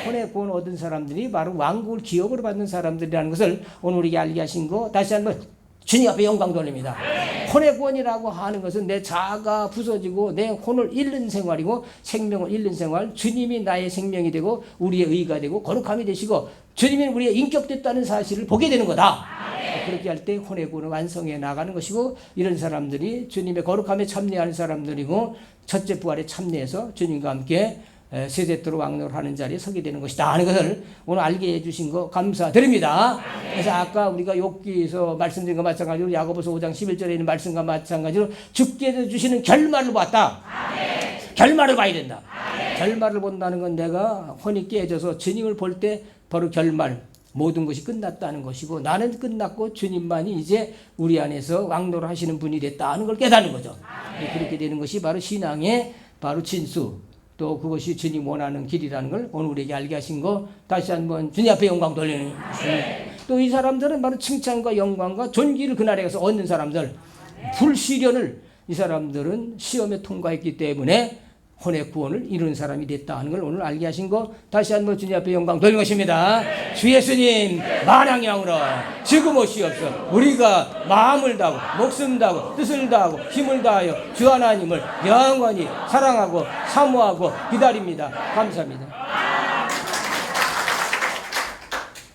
혼의 구원 얻은 사람들이 바로 왕국을 기업으로 받는 사람들이라는 것을 오늘 우리에게 알게 하신 거 다시 한번 주님 앞에 영광 돌립니다. 혼의 구원이라고 하는 것은 내 자아가 부서지고 내 혼을 잃는 생활이고 생명을 잃는 생활, 주님이 나의 생명이 되고 우리의 의가 되고 거룩함이 되시고 주님이 우리의 인격됐다는 사실을 보게 되는 거다. 그렇게 할 때 혼의 구원을 완성해 나가는 것이고, 이런 사람들이 주님의 거룩함에 참여하는 사람들이고 첫째 부활에 참여해서 주님과 함께 세대토록 왕노를 하는 자리에 서게 되는 것이다 하는 것을 오늘 알게 해주신 거 감사드립니다. 그래서 아까 우리가 욥기에서 말씀드린 것 마찬가지로 야고보서 5장 11절에 있는 말씀과 마찬가지로 주께서 주시는 결말을 봤다. 결말을 봐야 된다. 결말을 본다는 건 내가 혼이 깨져서 주님을 볼 때 바로 결말, 모든 것이 끝났다는 것이고 나는 끝났고 주님만이 이제 우리 안에서 왕노를 하시는 분이 됐다는 걸 깨닫는 거죠. 그렇게 되는 것이 바로 신앙의 바로 진수, 또 그것이 주님 원하는 길이라는 걸 오늘 우리에게 알게 하신 거 다시 한번 주님 앞에 영광 돌리는. 또 이 사람들은 바로 칭찬과 영광과 존귀를 그날에 가서 얻는 사람들. 불시련을 이 사람들은 시험에 통과했기 때문에 혼의 구원을 이루는 사람이 됐다 하는 걸 오늘 알게 하신 거 다시 한번 주님 앞에 영광 돌리는 것입니다. 주 예수님 만왕양으로 지금 오시옵소서. 우리가 마음을 다하고 목숨 다하고 뜻을 다하고 힘을 다하여 주 하나님을 영원히 사랑하고 사모하고 기다립니다. 감사합니다.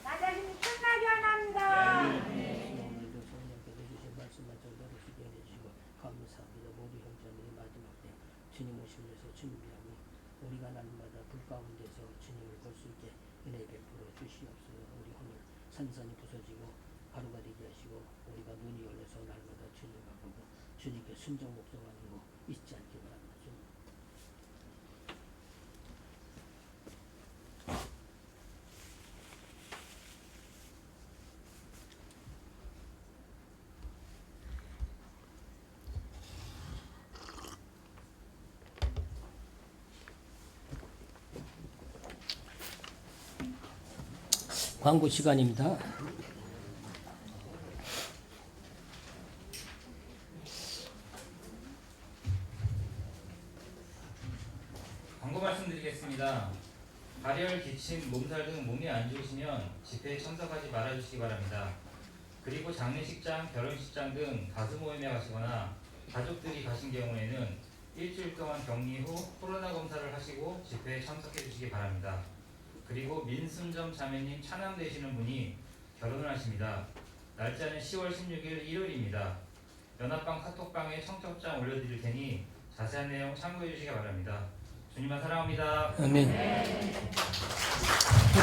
나자님 끝나게 원합니다. 감사합니다. 모두 형제들이 마지막 때 주님 오심을 위해서 준비하고 우리가 날마다 불 가운데서 주님을 볼 수 있게 은혜 베풀어 주시옵소서. 우리 오늘 산산이 부서지고 가루가 되게 하시고 우리가 눈이 열려서 날마다 주님을 보고 주님께 순종 목성하는 거 잊지 않기 바랍니다. 광고 시간입니다. 광고 말씀드리겠습니다. 발열, 기침, 몸살 등 몸이 안 좋으시면 집회에 참석하지 말아주시기 바랍니다. 그리고 장례식장, 결혼식장 등 다수 모임에 가시거나 가족들이 가신 경우에는 일주일 동안 격리 후 코로나 검사를 하시고 집회에 참석해 주시기 바랍니다. 그리고 민순점 자매님 차남 되시는 분이 결혼을 하십니다. 날짜는 10월 16일 일요일입니다. 연합방 카톡방에 청첩장 올려드릴 테니 자세한 내용 참고해 주시기 바랍니다. 주님만 사랑합니다. 아멘.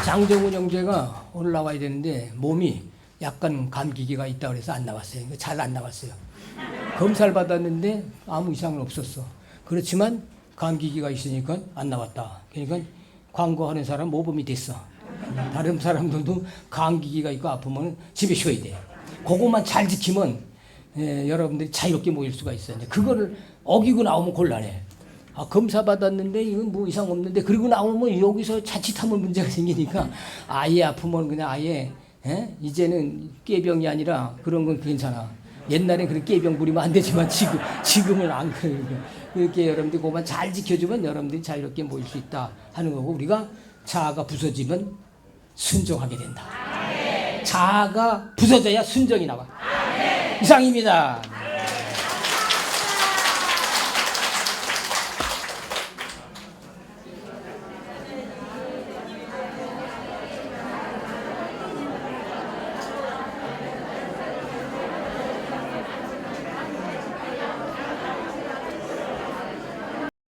장정훈 형제가 오늘 나와야 되는데 몸이 약간 감기기가 있다고 해서 안 나왔어요. 잘 안 나왔어요. 검사를 받았는데 아무 이상은 없었어. 그렇지만 감기기가 있으니까 안 나왔다. 그러니까 광고하는 사람 모범이 됐어. 다른 사람들도 감기가 있고 아프면 집에 쉬어야 돼. 그것만 잘 지키면 여러분들이 자유롭게 모일 수가 있어요. 그거를 어기고 나오면 곤란해. 검사 받았는데 이건 뭐 이상 없는데 그리고 나오면 여기서 자칫하면 문제가 생기니까 아예 아프면 그냥 아예 이제는 꾀병이 아니라 그런 건 괜찮아. 옛날엔 그렇게 꾀병 부리면 안 되지만 지금은 안 그래요. 그렇게 여러분들이 그것만 잘 지켜주면 여러분들이 자유롭게 모일 수 있다 하는 거고 우리가 자아가 부서지면 순종하게 된다. 자아가 부서져야 순종이 나와. 이상입니다.